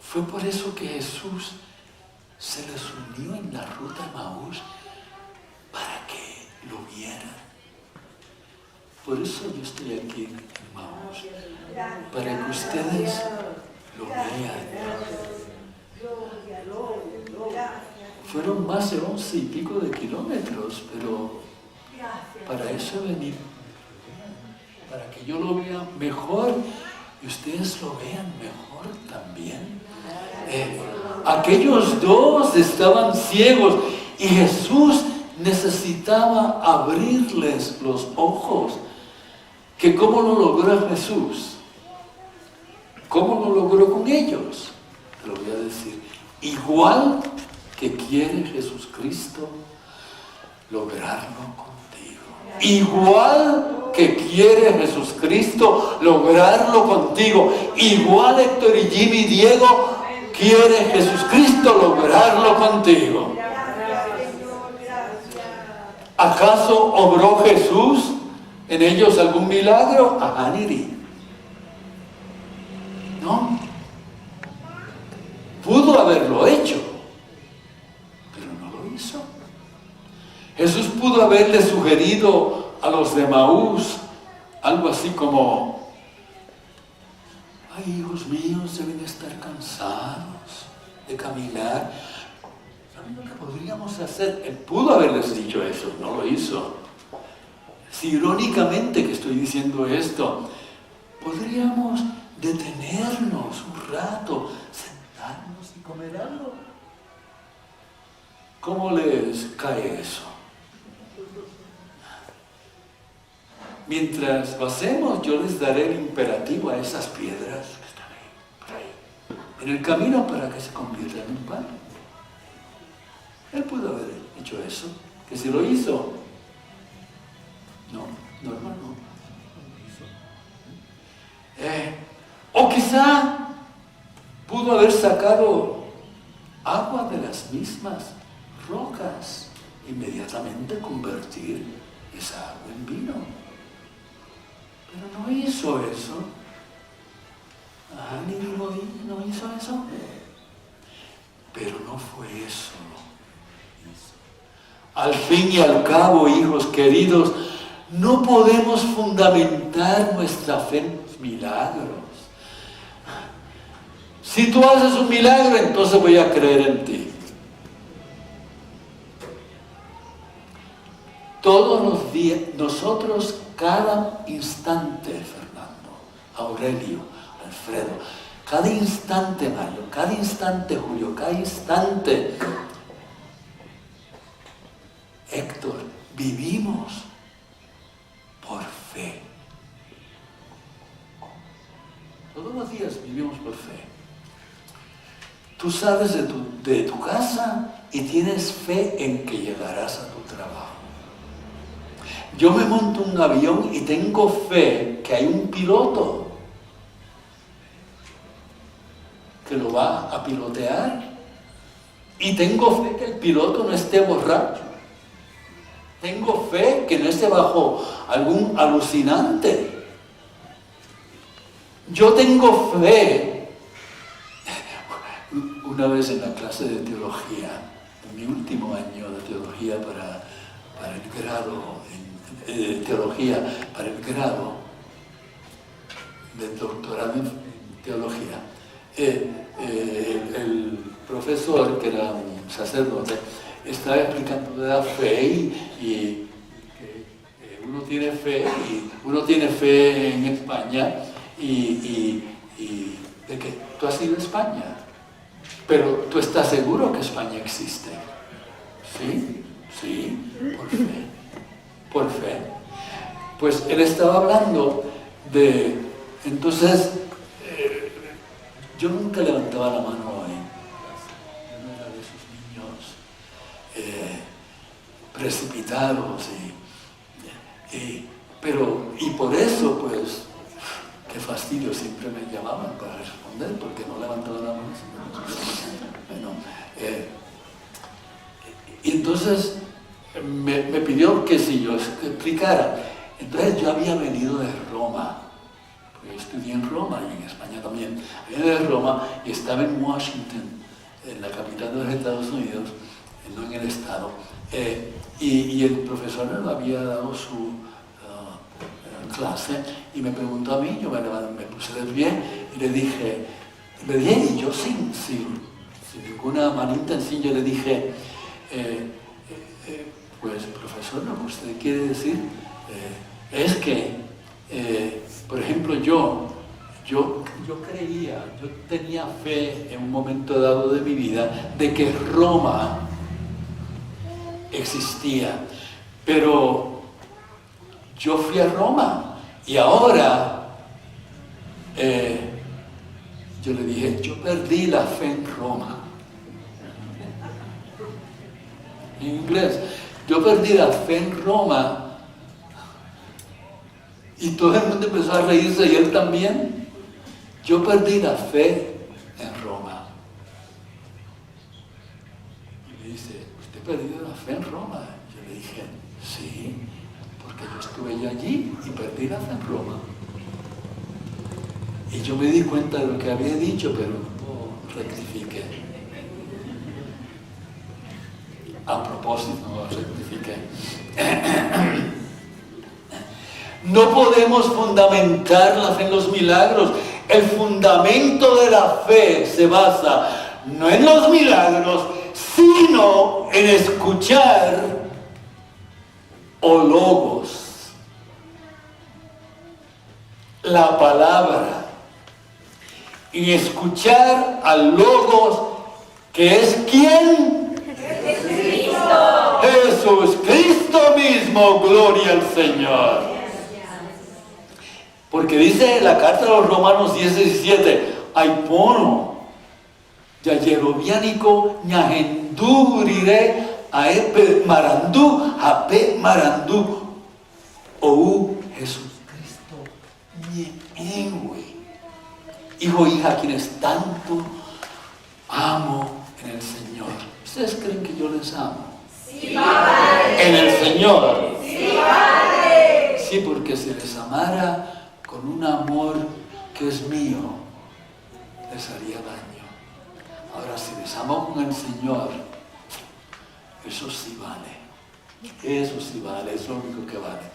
fue por eso que Jesús se les unió en la ruta de Maús, para que lo vieran. Por eso yo estoy aquí en Maús, para que ustedes lo vean. Fueron más de 11 y pico de kilómetros, pero para eso venir, para que yo lo vea mejor y ustedes lo vean mejor también. Aquellos dos estaban ciegos y Jesús necesitaba abrirles los ojos. ¿Que cómo lo logró Jesús? ¿Cómo lo logró con ellos? Te lo voy a decir. Igual que quiere Jesucristo lograrlo contigo. Igual que quiere Jesucristo lograrlo contigo. Igual Héctor y Jimmy Diego quiere Jesucristo lograrlo contigo. ¿Acaso obró Jesús en ellos algún milagro? Ajá, Niri. No. Pudo haberlo hecho, pero no lo hizo. Jesús pudo haberle sugerido a los de Maús algo así como: ay, hijos míos, deben estar cansados de caminar. ¿Saben lo que podríamos hacer? Él pudo haberles dicho eso, no lo hizo. Si irónicamente que estoy diciendo esto, podríamos detenernos un rato, sentarnos y comer algo. ¿Cómo les cae eso? Mientras lo hacemos, yo les daré el imperativo a esas piedras que están ahí, por ahí, en el camino, para que se conviertan en pan. Él pudo haber hecho eso, que si lo hizo. No, hermano. O quizá pudo haber sacado agua de las mismas rocas, inmediatamente convertir esa agua en vino. Pero no hizo eso. Nínive no hizo eso. Pero no fue eso. Al fin y al cabo, hijos queridos, no podemos fundamentar nuestra fe en los milagros. Si tú haces un milagro, entonces voy a creer en ti. Todos los días, nosotros cada instante, Fernando, Aurelio, Alfredo, cada instante, Mario, cada instante, Julio, cada instante, Héctor, vivimos por fe. Todos los días vivimos por fe. Tú sales de tu casa y tienes fe en que llegarás a tu trabajo. Yo me monto un avión y tengo fe que hay un piloto que lo va a pilotear. Y tengo fe que el piloto no esté borracho. Tengo fe que no esté bajo algún alucinante. Yo tengo fe. Una vez en la clase de teología, en mi último año de teología para el grado, teología para el grado del doctorado en teología, el profesor, que era un sacerdote, estaba explicando de la fe y que uno tiene fe en España y de que tú has ido a España, pero tú estás seguro que España existe. Sí, por fe. Pues él estaba hablando de, entonces, yo nunca levantaba la mano en yo no era de esos niños precipitados y por eso, pues, qué fastidio, siempre me llamaban para responder porque no levantaba la mano. Bueno, y entonces me pidió que si yo explicara. Entonces yo había venido de Roma, porque yo estudié en Roma y en España también. Venía de Roma y estaba en Washington, en la capital de los Estados Unidos, no en el estado. Y el profesor me había dado su clase y me preguntó a mí, yo me puse de pie y le dije, y yo sin ninguna mala intención, yo le dije, pues profesor, lo que usted quiere decir es que, por ejemplo, yo creía, yo tenía fe en un momento dado de mi vida de que Roma existía, pero yo fui a Roma y ahora yo le dije, yo perdí la fe en Roma. En inglés, yo perdí la fe en Roma y todo el mundo empezó a reírse y él también. Yo perdí la fe en Roma. Y me dice, ¿usted perdió la fe en Roma? Yo le dije, sí, porque yo estuve ya allí y perdí la fe en Roma. Y yo me di cuenta de lo que había dicho, pero no rectifiqué. A propósito, no rectifiqué. No podemos fundamentar la fe en los milagros. El fundamento de la fe se basa no en los milagros, sino en escuchar o logos, la palabra, y escuchar al logos, que es ¿quién? Jesucristo. Jesús Cristo mismo, gloria al Señor. Porque dice la carta de los Romanos 10:17, aipono, yayerobiánico, ñagendurire, aepe marandú, ape marandú, ou Jesucristo, ñeengüe. Hijo, hija, quienes tanto amo en el Señor. ¿Ustedes creen que yo les amo? Sí, Padre. En el Señor. Sí, Padre. Sí, porque si les amara con un amor que es mío, les haría daño. Ahora, si les amo con el Señor, eso sí vale. Eso sí vale, es lo único que vale.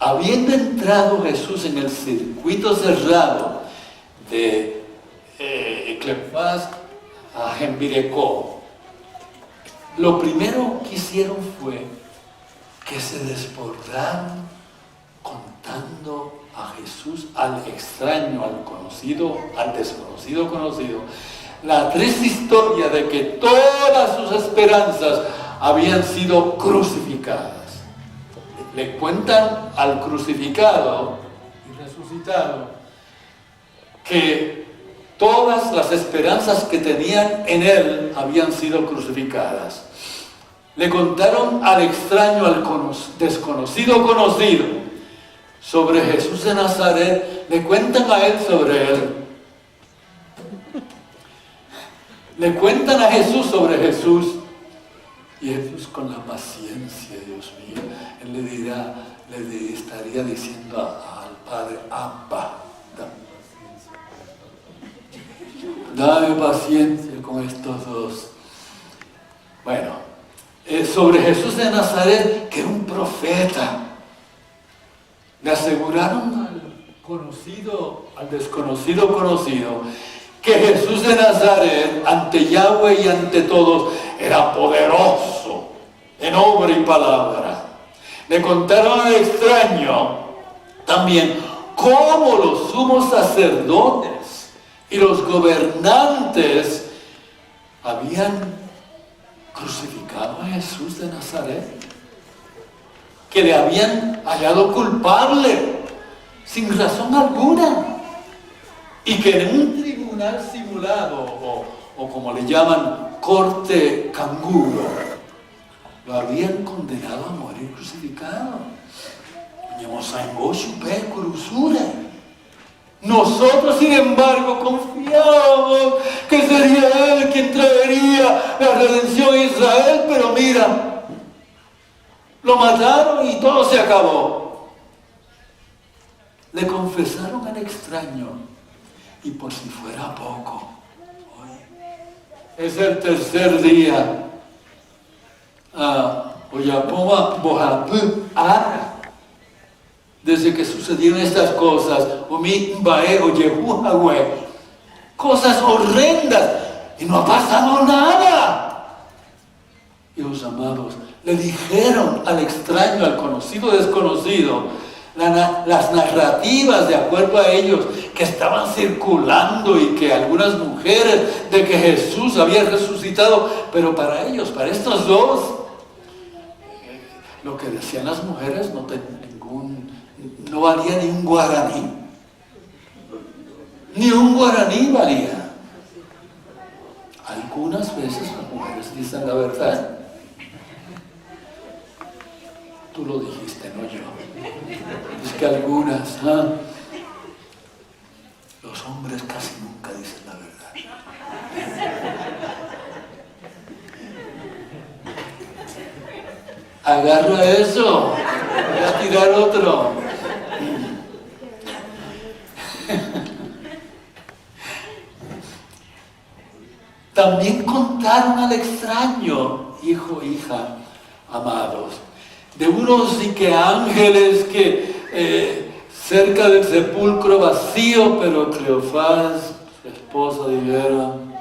Habiendo entrado Jesús en el circuito cerrado de Cleofás a Gembiricó, lo primero que hicieron fue que se desbordaron contando a Jesús, al extraño, al conocido, al desconocido conocido, la triste historia de que todas sus esperanzas habían sido crucificadas. Le cuentan al crucificado y resucitado que todas las esperanzas que tenían en él habían sido crucificadas. Le contaron al extraño, al desconocido conocido, sobre Jesús de Nazaret. Le cuentan a él sobre él. Le cuentan a Jesús sobre Jesús. Y Jesús, con la paciencia, Dios mío, él le estaría diciendo al Padre: Abba, dame paciencia con estos dos. Bueno, sobre Jesús de Nazaret, que era un profeta, le aseguraron al desconocido conocido, que Jesús de Nazaret, ante Yahweh y ante todos, era poderoso en obra y palabra. Le contaron al extraño también cómo los sumos sacerdotes y los gobernantes habían crucificado a Jesús de Nazaret, que le habían hallado culpable sin razón alguna, y que en un tribunal simulado, o como le llaman, corte canguro, lo habían condenado a morir crucificado. Nosotros, sin embargo, confiábamos que sería Él quien traería la redención a Israel, pero mira, lo mataron y todo se acabó. Le confesaron al extraño, y por si fuera poco, es el tercer día. Oyapoma Bohapú Ara. Desde que sucedieron estas cosas, cosas horrendas, y no ha pasado nada. Hijos amados, le dijeron al extraño, al conocido desconocido, las narrativas de acuerdo a ellos que estaban circulando, y que algunas mujeres de que Jesús había resucitado, pero para ellos, para estos dos, lo que decían las mujeres no valía ni un guaraní. Ni un guaraní valía. Algunas veces las mujeres dicen la verdad. Tú lo dijiste, no yo. Es que algunas, los hombres casi nunca dicen la verdad. Agarra eso, voy a tirar otro. También contaron al extraño, hijo, hija, amados, de unos y que ángeles que cerca del sepulcro vacío, pero Cleofás, su esposa, dijeron: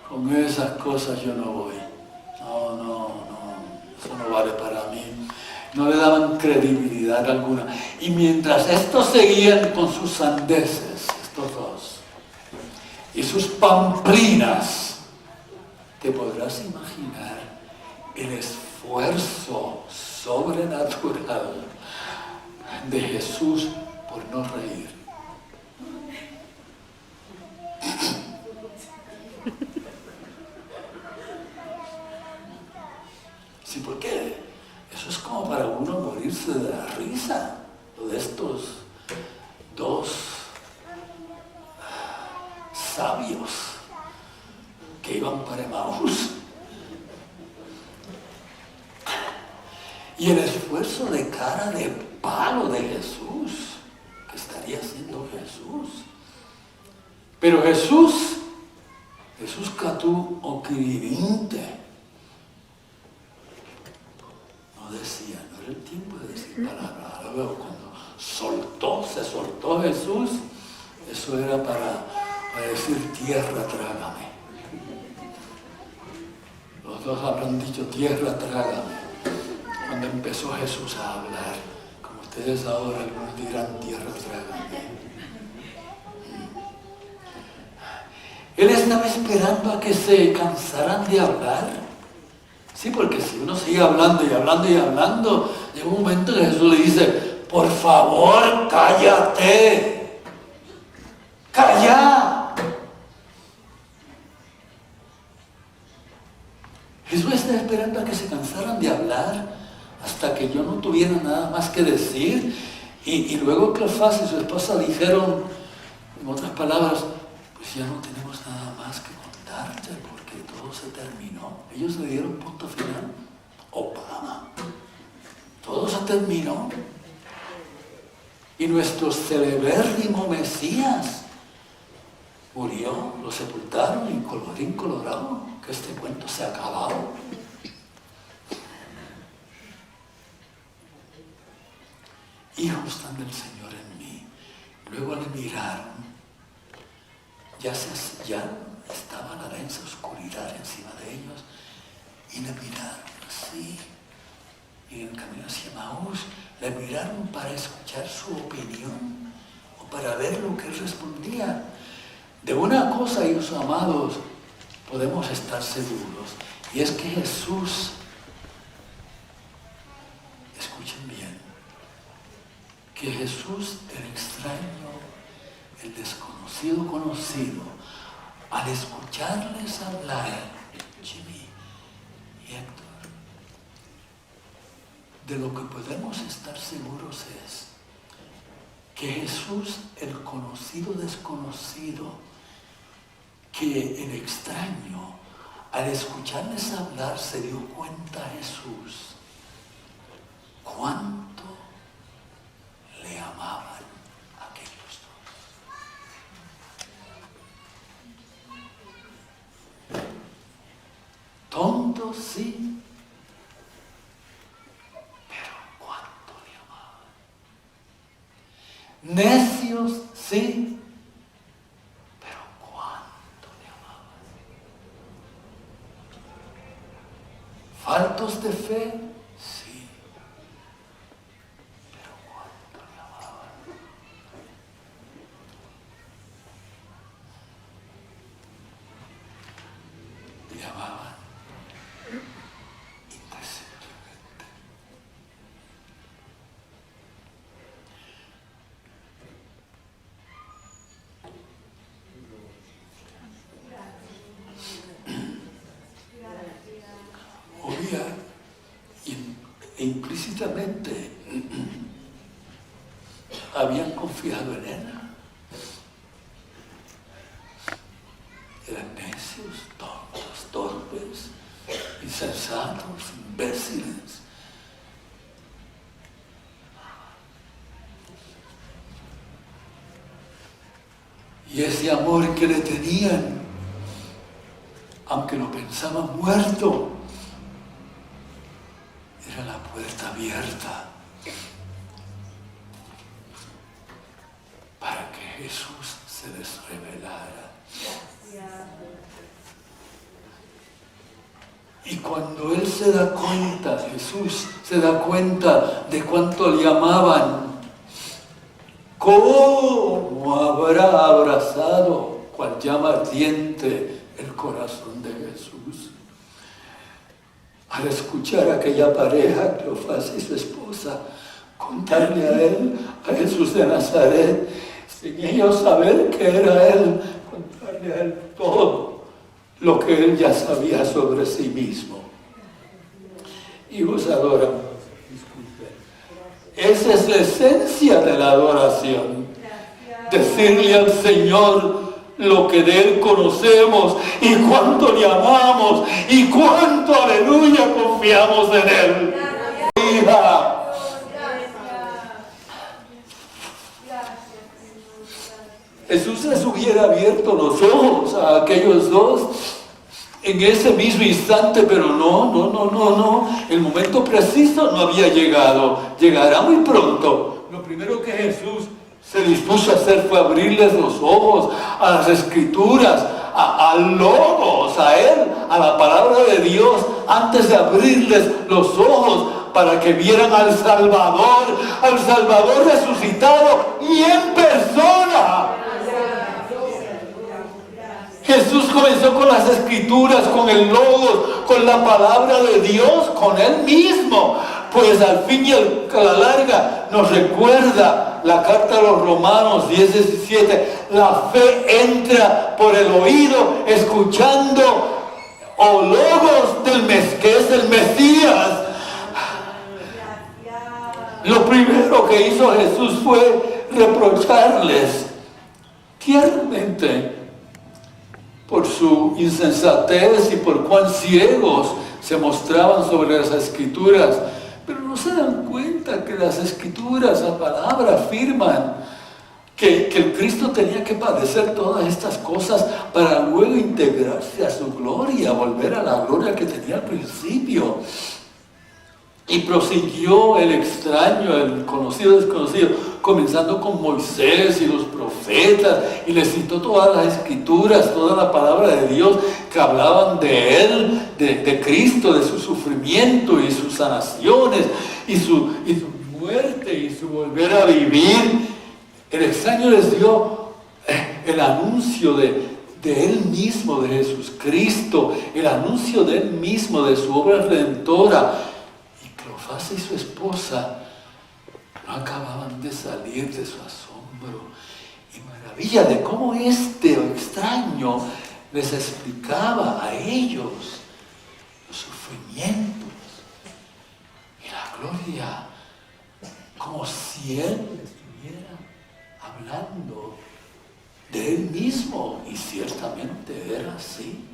con esas cosas yo no voy. No, eso no vale para mí. No le daban credibilidad alguna. Y mientras estos seguían con sus sandeces, estos dos, y sus pamplinas, te podrás imaginar el esfuerzo sobrenatural de Jesús por no reír. Sí, ¿por qué? Eso es como para uno morirse de la risa, lo de estos dos sabios. y el esfuerzo de cara de palo de Jesús, que estaría haciendo Jesús. Pero Jesús catú o quirinte, no decía, no era el tiempo de decir palabras. Ahora veo cuando se soltó Jesús, eso era para decir tierra, trágame. Los dos habrán dicho tierra, trágame. Cuando empezó Jesús a hablar, como ustedes ahora algunos dirán tierra, trágame. Él estaba esperando a que se cansaran de hablar. Sí, porque si uno sigue hablando y hablando y hablando, llega un momento que Jesús le dice, por favor, cállate. ¡Calla! Jesús está esperando a que se cansaran de hablar hasta que yo no tuviera nada más que decir. Y luego Cleofás y su esposa dijeron, en otras palabras, pues ya no tenemos nada más que contarte porque todo se terminó. Ellos le dieron punto final. Obama. Todo se terminó. Y nuestro celebérrimo Mesías murió, lo sepultaron y colorín colorado, que este cuento se ha acabado. Hijos están del Señor en mí. Luego le miraron. Ya estaba la densa oscuridad encima de ellos y le miraron así. Y en el camino hacia Maús le miraron para escuchar su opinión o para ver lo que él respondía. De una cosa, hijos amados, podemos estar seguros, y es que Jesús, escuchen bien, que Jesús, el extraño, el desconocido conocido, al escucharles hablar, Jimmy y Héctor, de lo que podemos estar seguros es que Jesús, el conocido desconocido, que el extraño, al escucharles hablar, se dio cuenta Jesús cuánto le amaban aquellos dos. Tontos, sí, pero cuánto le amaban. Necios, sí, pero cuánto le amaban. Faltos de fe, sí, pero cuánto le amaban. Le amaban indeciblemente. Obvia e implícitamente habían confiado en él. Eran necios, tontos, torpes, insensatos, imbéciles. Y ese amor que le tenían, aunque lo pensaban muerto, era la puerta abierta para que Jesús se les revelara. Y cuando Él se da cuenta, Jesús se da cuenta de cuánto le amaban, ¿cómo habrá abrazado cual llama ardiente el corazón de Jesús? Al escuchar a aquella pareja, Cleofás y su esposa, contarle a él, a Jesús de Nazaret, sin ellos saber que era él, contarle a él todo lo que él ya sabía sobre sí mismo. Hijos, adoran. Esa es la esencia de la adoración. Decirle al Señor lo que de Él conocemos y cuánto le amamos y cuánto, aleluya, confiamos en Él. Hija, Jesús les hubiera abierto los ojos a aquellos dos en ese mismo instante, pero no. El momento preciso no había llegado. Llegará muy pronto. Lo primero que Jesús se dispuso a hacer fue abrirles los ojos a las Escrituras, al Logos, a Él, a la palabra de Dios, antes de abrirles los ojos para que vieran al Salvador resucitado y en persona. Jesús comenzó con las Escrituras, con el Logos, con la palabra de Dios, con Él mismo. Pues al fin y a la larga nos recuerda la carta a los Romanos 10:17. La fe entra por el oído, escuchando o Logos que es el Mesías. Lo primero que hizo Jesús fue reprocharles tiernamente por su insensatez y por cuán ciegos se mostraban sobre las Escrituras. Pero no se dan cuenta que las Escrituras, la palabra, afirman que el Cristo tenía que padecer todas estas cosas para luego integrarse a su gloria, volver a la gloria que tenía al principio. Y prosiguió el extraño, el conocido, desconocido, comenzando con Moisés y los profetas, y les citó todas las Escrituras, toda la palabra de Dios que hablaban de Él, de Cristo, de su sufrimiento y sus sanaciones, y su muerte y su volver a vivir. El extraño les dio el anuncio de Él mismo, de Jesucristo, el anuncio de Él mismo, de su obra redentora. Cleofás y su esposa no acababan de salir de su asombro y maravilla de cómo este extraño les explicaba a ellos los sufrimientos y la gloria, como si Él estuviera hablando de Él mismo, y ciertamente era así.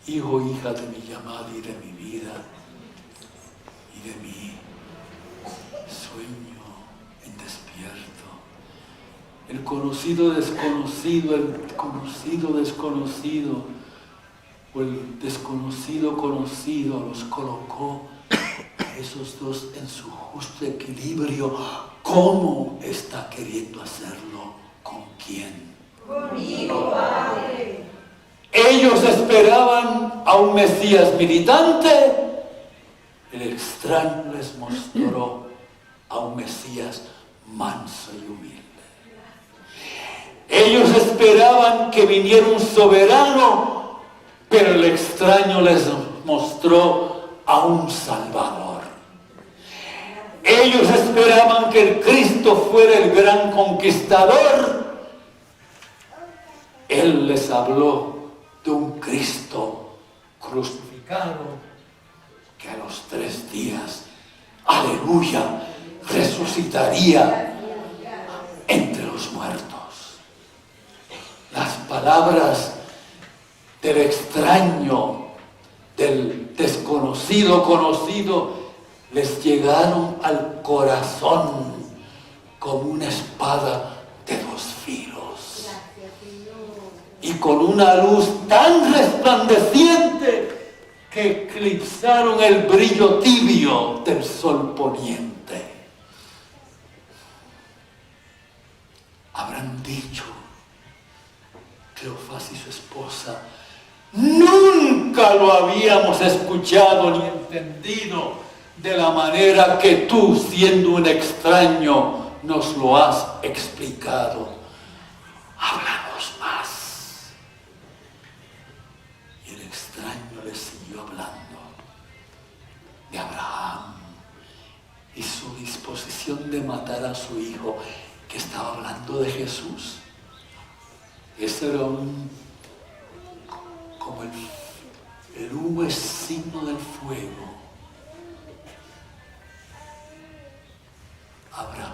Hijo, hija de mi llamada y de mi vida y de mi sueño en despierto. El conocido desconocido, el conocido desconocido, o el desconocido conocido, los colocó a esos dos en su justo equilibrio. ¿Cómo está queriendo hacerlo? ¿Con quién? Conmigo, Padre. Ellos esperaban a un Mesías militante. El extraño les mostró a un Mesías manso y humilde. Ellos esperaban que viniera un soberano, pero el extraño les mostró a un Salvador. Ellos esperaban que el Cristo fuera el gran conquistador. Él les habló de un Cristo crucificado que a los 3 días, aleluya, resucitaría entre los muertos. Las palabras del extraño, del desconocido conocido, les llegaron al corazón como una espada de 2 filos. Y con una luz tan resplandeciente que eclipsaron el brillo tibio del sol poniente. Habrán dicho Cleofás y su esposa: nunca lo habíamos escuchado ni entendido de la manera que tú, siendo un extraño, nos lo has explicado. Háblanos más. Y el extraño les siguió hablando de Abraham y su disposición de matar a su hijo, que estaba hablando de Jesús. Ese era como el humo es signo del fuego. Abraham,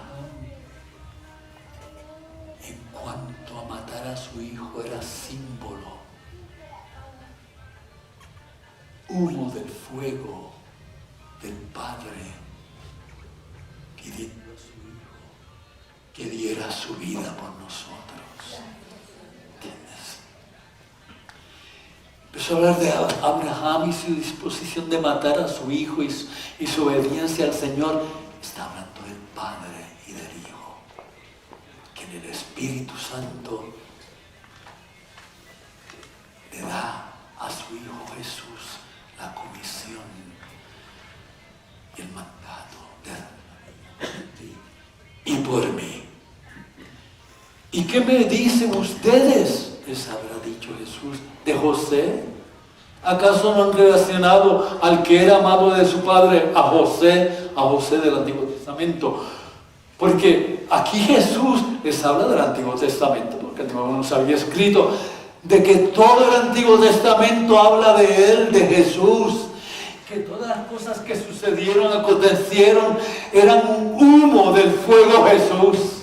en cuanto a matar a su hijo, era símbolo, humo del fuego del Padre pidiendo a su hijo que diera su vida por nosotros. ¿Entiendes? Empezó a hablar de Abraham y su disposición de matar a su hijo y su obediencia al Señor. Está hablando del Padre y del Hijo, que en el Espíritu Santo le da a su Hijo Jesús la comisión y el mandato de ti y por mí. ¿Y qué me dicen ustedes? Les habrá dicho Jesús de José. ¿Acaso no han relacionado al que era amado de su padre a José del Antiguo Testamento? Porque aquí Jesús les habla del Antiguo Testamento, porque el Nuevo no se había escrito, de que todo el Antiguo Testamento habla de Él, de Jesús, que todas las cosas que sucedieron, acontecieron, eran un humo del fuego Jesús.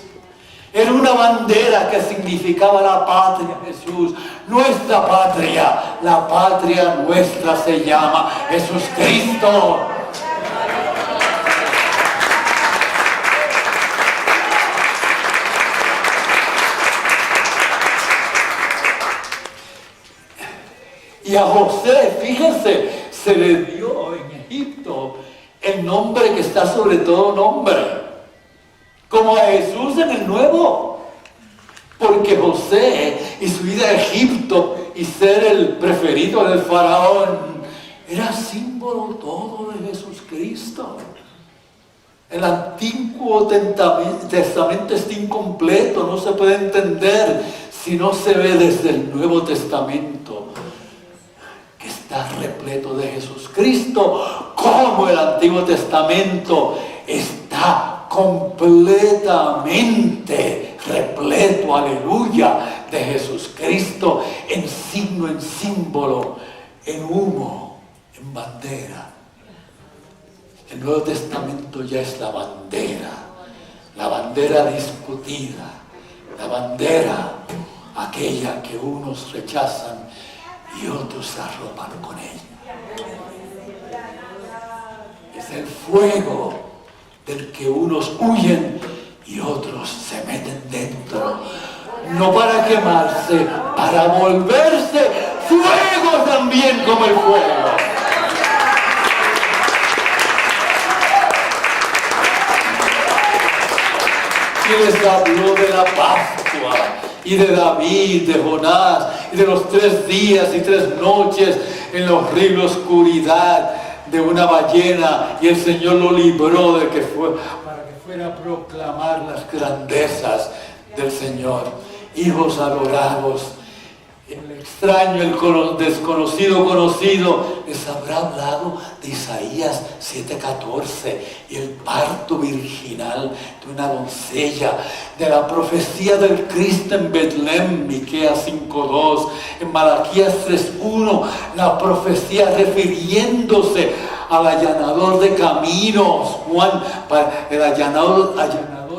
Era una bandera que significaba la patria, Jesús, nuestra patria. La patria nuestra se llama Jesucristo. Y a José, fíjense, se le dio en Egipto el nombre que está sobre todo nombre. Como a Jesús en el Nuevo, porque José y su ida a Egipto y ser el preferido del faraón era símbolo todo de Jesucristo. El Antiguo Testamento está incompleto, no se puede entender si no se ve desde el Nuevo Testamento, que está repleto de Jesucristo, como el Antiguo Testamento está completamente repleto, aleluya, de Jesucristo, en signo, en símbolo, en humo, en bandera. El Nuevo Testamento ya es la bandera discutida, la bandera aquella que unos rechazan y otros se arropan con ella. Es el fuego del que unos huyen y otros se meten dentro, no para quemarse, para volverse fuego también como el fuego. Y les habló de la Pascua y de David, de Jonás y de los 3 días y 3 noches en la horrible oscuridad de una ballena, y el Señor lo libró para que fuera a proclamar las grandezas del Señor. Hijos adorados, el extraño, el desconocido conocido, les habrá hablado de Isaías 7:14 y el parto virginal de una doncella, de la profecía del Cristo en Betlem, Miqueas 5:2, en Malaquías 3:1, la profecía refiriéndose al allanador de caminos, Juan, el allanador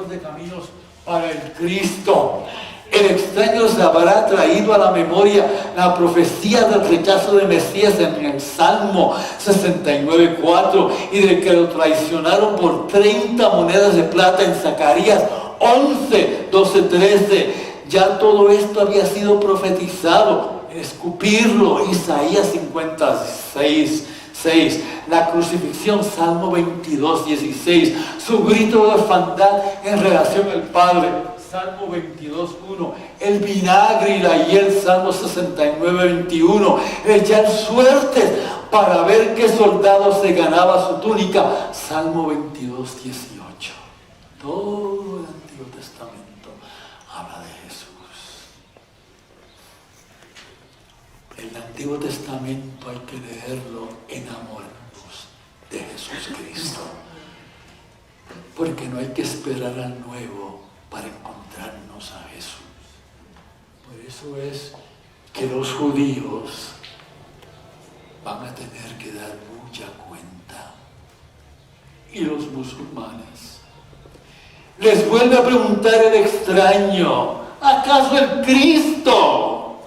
de caminos para el Cristo. El extraño se habrá traído a la memoria la profecía del rechazo de Mesías en el Salmo 69:4 y de que lo traicionaron por 30 monedas de plata en Zacarías 11:12-13. Ya todo esto había sido profetizado. Escupirlo, Isaías 56:6. La crucifixión, Salmo 22:16. Su grito de orfandad en relación al Padre, Salmo 22:1. El vinagre y la hiel, Salmo 69:21. Echar suertes para ver qué soldado se ganaba su túnica, Salmo 22:18. Todo el Antiguo Testamento habla de Jesús. El Antiguo Testamento hay que leerlo enamorados de Jesucristo, porque no hay que esperar al Nuevo para encontrarnos a Jesús. Por eso es que los judíos van a tener que dar mucha cuenta, y los musulmanes. Les vuelve a preguntar el extraño: ¿acaso el Cristo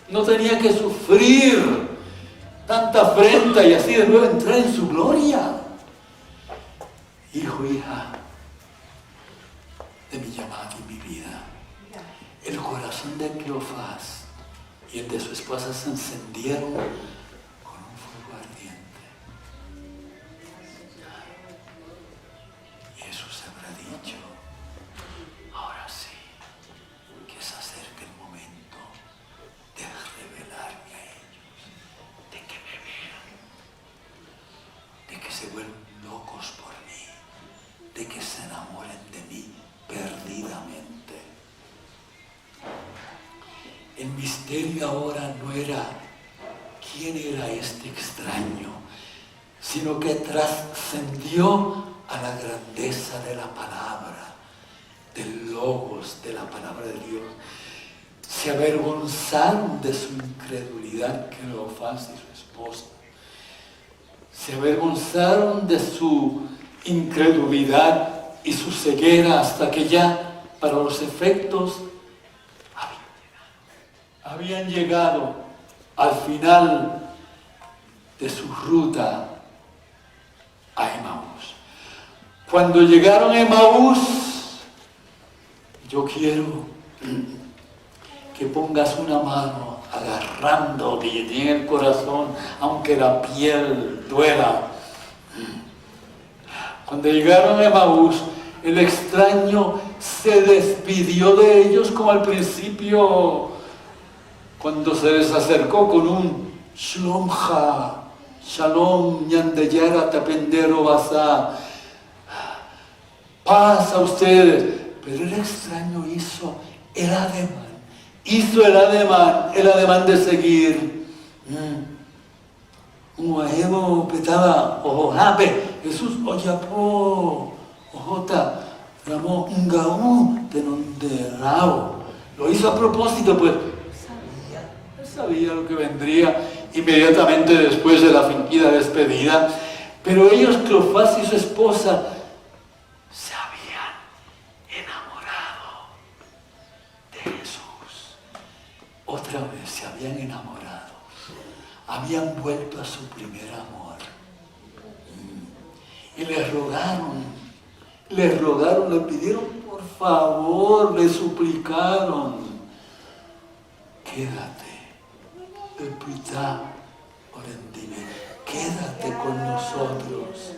no tenía que sufrir tanta afrenta y así de nuevo entrar en su gloria? Hijo, hija, de mi llamada y mi vida. El corazón de Cleofás y el de su esposa se encendieron con un fuego ardiente. Jesús habrá dicho, ahora sí, que se acerca el momento de revelarme a ellos, de que me vean, de que se vuelvan locos por mí, de que se enamoren de mí perdidamente. El misterio ahora no era quién era este extraño, sino que trascendió a la grandeza de la palabra, del logos, de la palabra de Dios. Se avergonzaron de su incredulidad, Cleofás y su esposa. Se avergonzaron de su incredulidad y su ceguera hasta que ya, para los efectos, habían llegado al final de su ruta a Emaús. Cuando llegaron a Emaús, yo quiero que pongas una mano agarrando en el corazón, aunque la piel duela. Cuando llegaron a Emaús, el extraño se despidió de ellos como al principio, cuando se les acercó con un Shalom ha, Shalom Yandeyara Tapendero Basa, paz a ustedes. Pero el extraño hizo el ademán de seguir. Uahevo petaba ojojape, Jesús oyapo, ojota, ramo ungaú, tenonderao. Lo hizo a propósito, pues. Sabía lo que vendría inmediatamente después de la fingida despedida, pero ellos, Cleofás y su esposa, se habían enamorado de Jesús. Otra vez se habían enamorado, habían vuelto a su primer amor y le rogaron, le pidieron por favor, le suplicaron, quédate. Quédate con nosotros.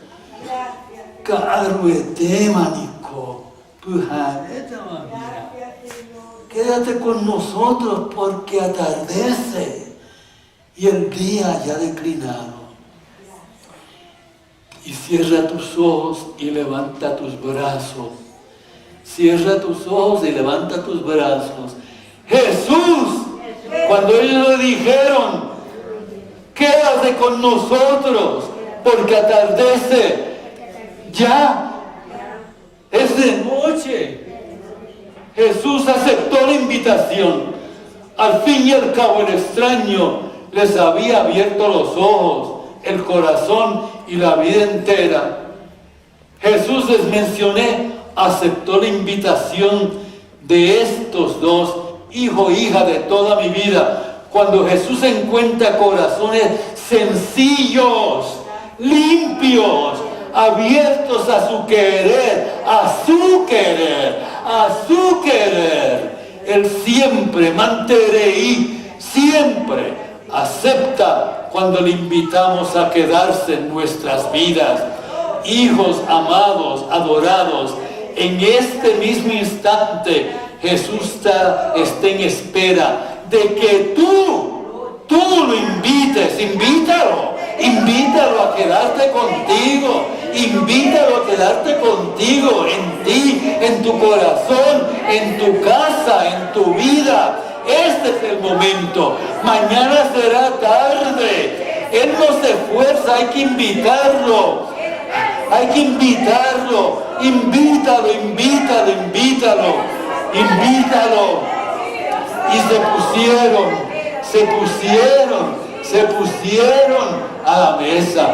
Quédate con nosotros porque atardece y el día ya ha declinado. Y cierra tus ojos y levanta tus brazos. Cierra tus ojos y levanta tus brazos. Jesús. Cuando ellos le dijeron, quédate con nosotros, porque atardece, ya es de noche. Jesús aceptó la invitación. Al fin y al cabo el extraño les había abierto los ojos, el corazón y la vida entera. Jesús, les mencioné, aceptó la invitación de estos dos, hijo, hija de toda mi vida. Cuando Jesús encuentra corazones sencillos, limpios, abiertos a su querer, Él siempre, mantereí, siempre acepta cuando le invitamos a quedarse en nuestras vidas. Hijos amados, adorados, en este mismo instante Jesús está en espera de que tú lo invites. Invítalo a quedarte contigo, en ti, en tu corazón, en tu casa, en tu vida. Este es el momento. Mañana será tarde. Él no se esfuerza, hay que invitarlo. Invítalo. Y se pusieron a la mesa.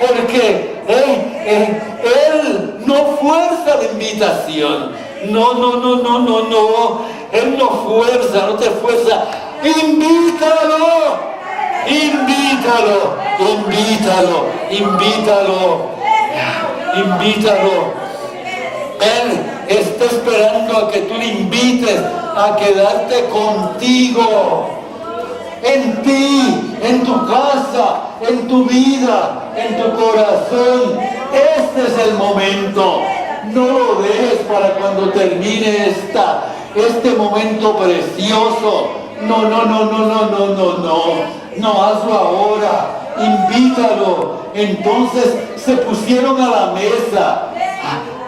Porque Él no fuerza la invitación. No. Él no fuerza, no te fuerza. Invítalo. Invítalo, invítalo, invítalo, invítalo. Él está esperando a que tú le invites a quedarte contigo. En ti, en tu casa, en tu vida, en tu corazón. Este es el momento. No lo dejes para cuando termine este momento precioso. No, no, no, no, no, no, no, no. No, hazlo ahora. Invítalo. Entonces se pusieron a la mesa.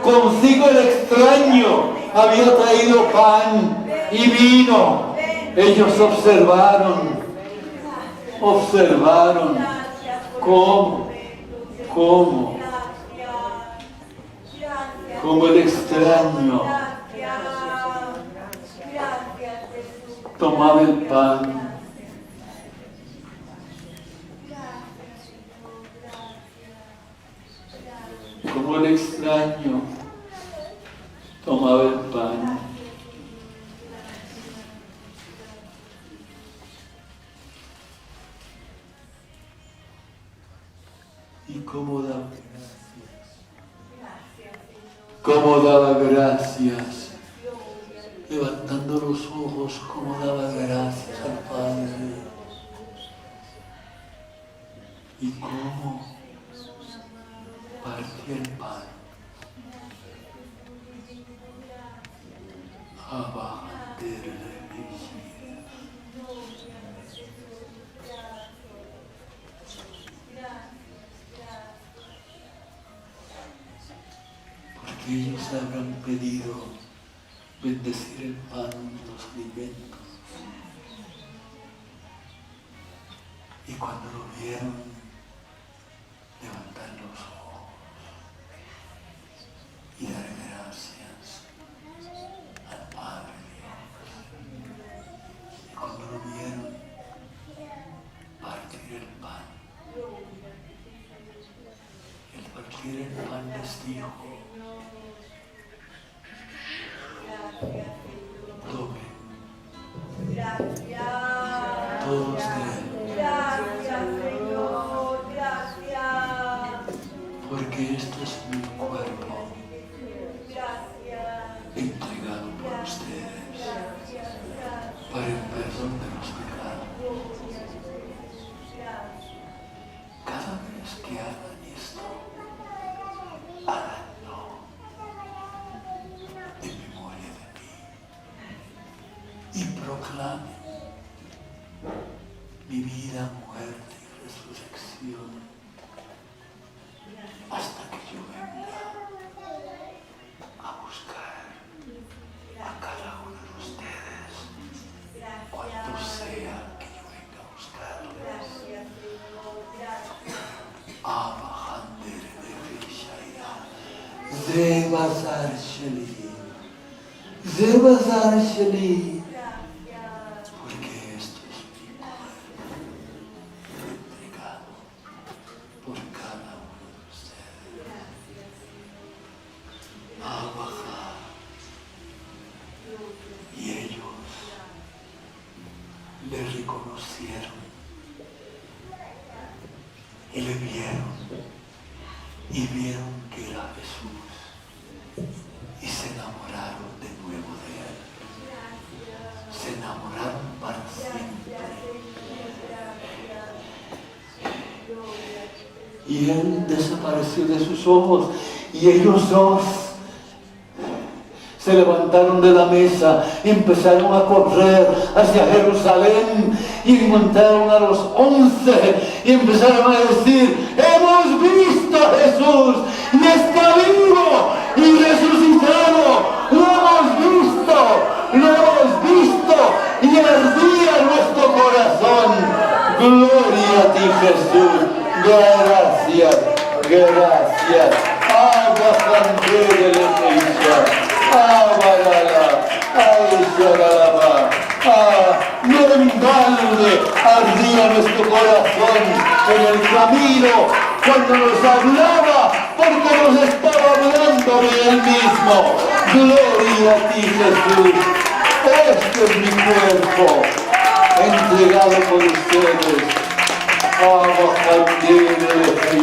Consigo el extraño había traído pan y vino. Ellos observaron cómo el extraño tomaba el pan. Como el extraño tomaba el pan. Y cómo daba gracias, levantando los ojos, cómo daba gracias al Padre. Y cómo partía el pan. Porque ellos habrán pedido bendecir el pan, los alimentos. Y cuando lo vieron, levantar los ojos y dar gracias al Padre Dios. Y cuando lo vieron, partir el pan. Y al partir el pan les dijo: tomen, todos de él. Gracias, Señor, gracias. Porque esto es mi cuerpo, Gracias. entregado por ustedes para el perdón de los pecados. Cada vez que hagan esto, háganlo en memoria de mí y proclamen mi vida, muerte y resurrección hasta que yo venga a buscar a cada uno de ustedes, cuanto sea que yo venga a buscarles. Abba Handere de Rishaya, Zebazar Sheli, porque esto es mi cuerpo entregado por cada uno de ustedes. Abba. Y ellos le reconocieron y le vieron y vieron que era Jesús y se enamoraron de nuevo de él. Se enamoraron para siempre. Y él desapareció de sus ojos y ellos dos se levantaron de la mesa y empezaron a correr hacia Jerusalén y encontraron a los 11 y empezaron a decir: hemos visto a Jesús y está vivo y resucitado, lo hemos visto y ardía nuestro corazón. Gloria a ti, Jesús. Gracias, gracias. Agua sangre de la no en balde ardía nuestro corazón en el camino cuando nos hablaba, porque nos estaba hablando de él mismo. Gloria a ti, Jesús. Este es mi cuerpo entregado por ustedes. Agua caliente del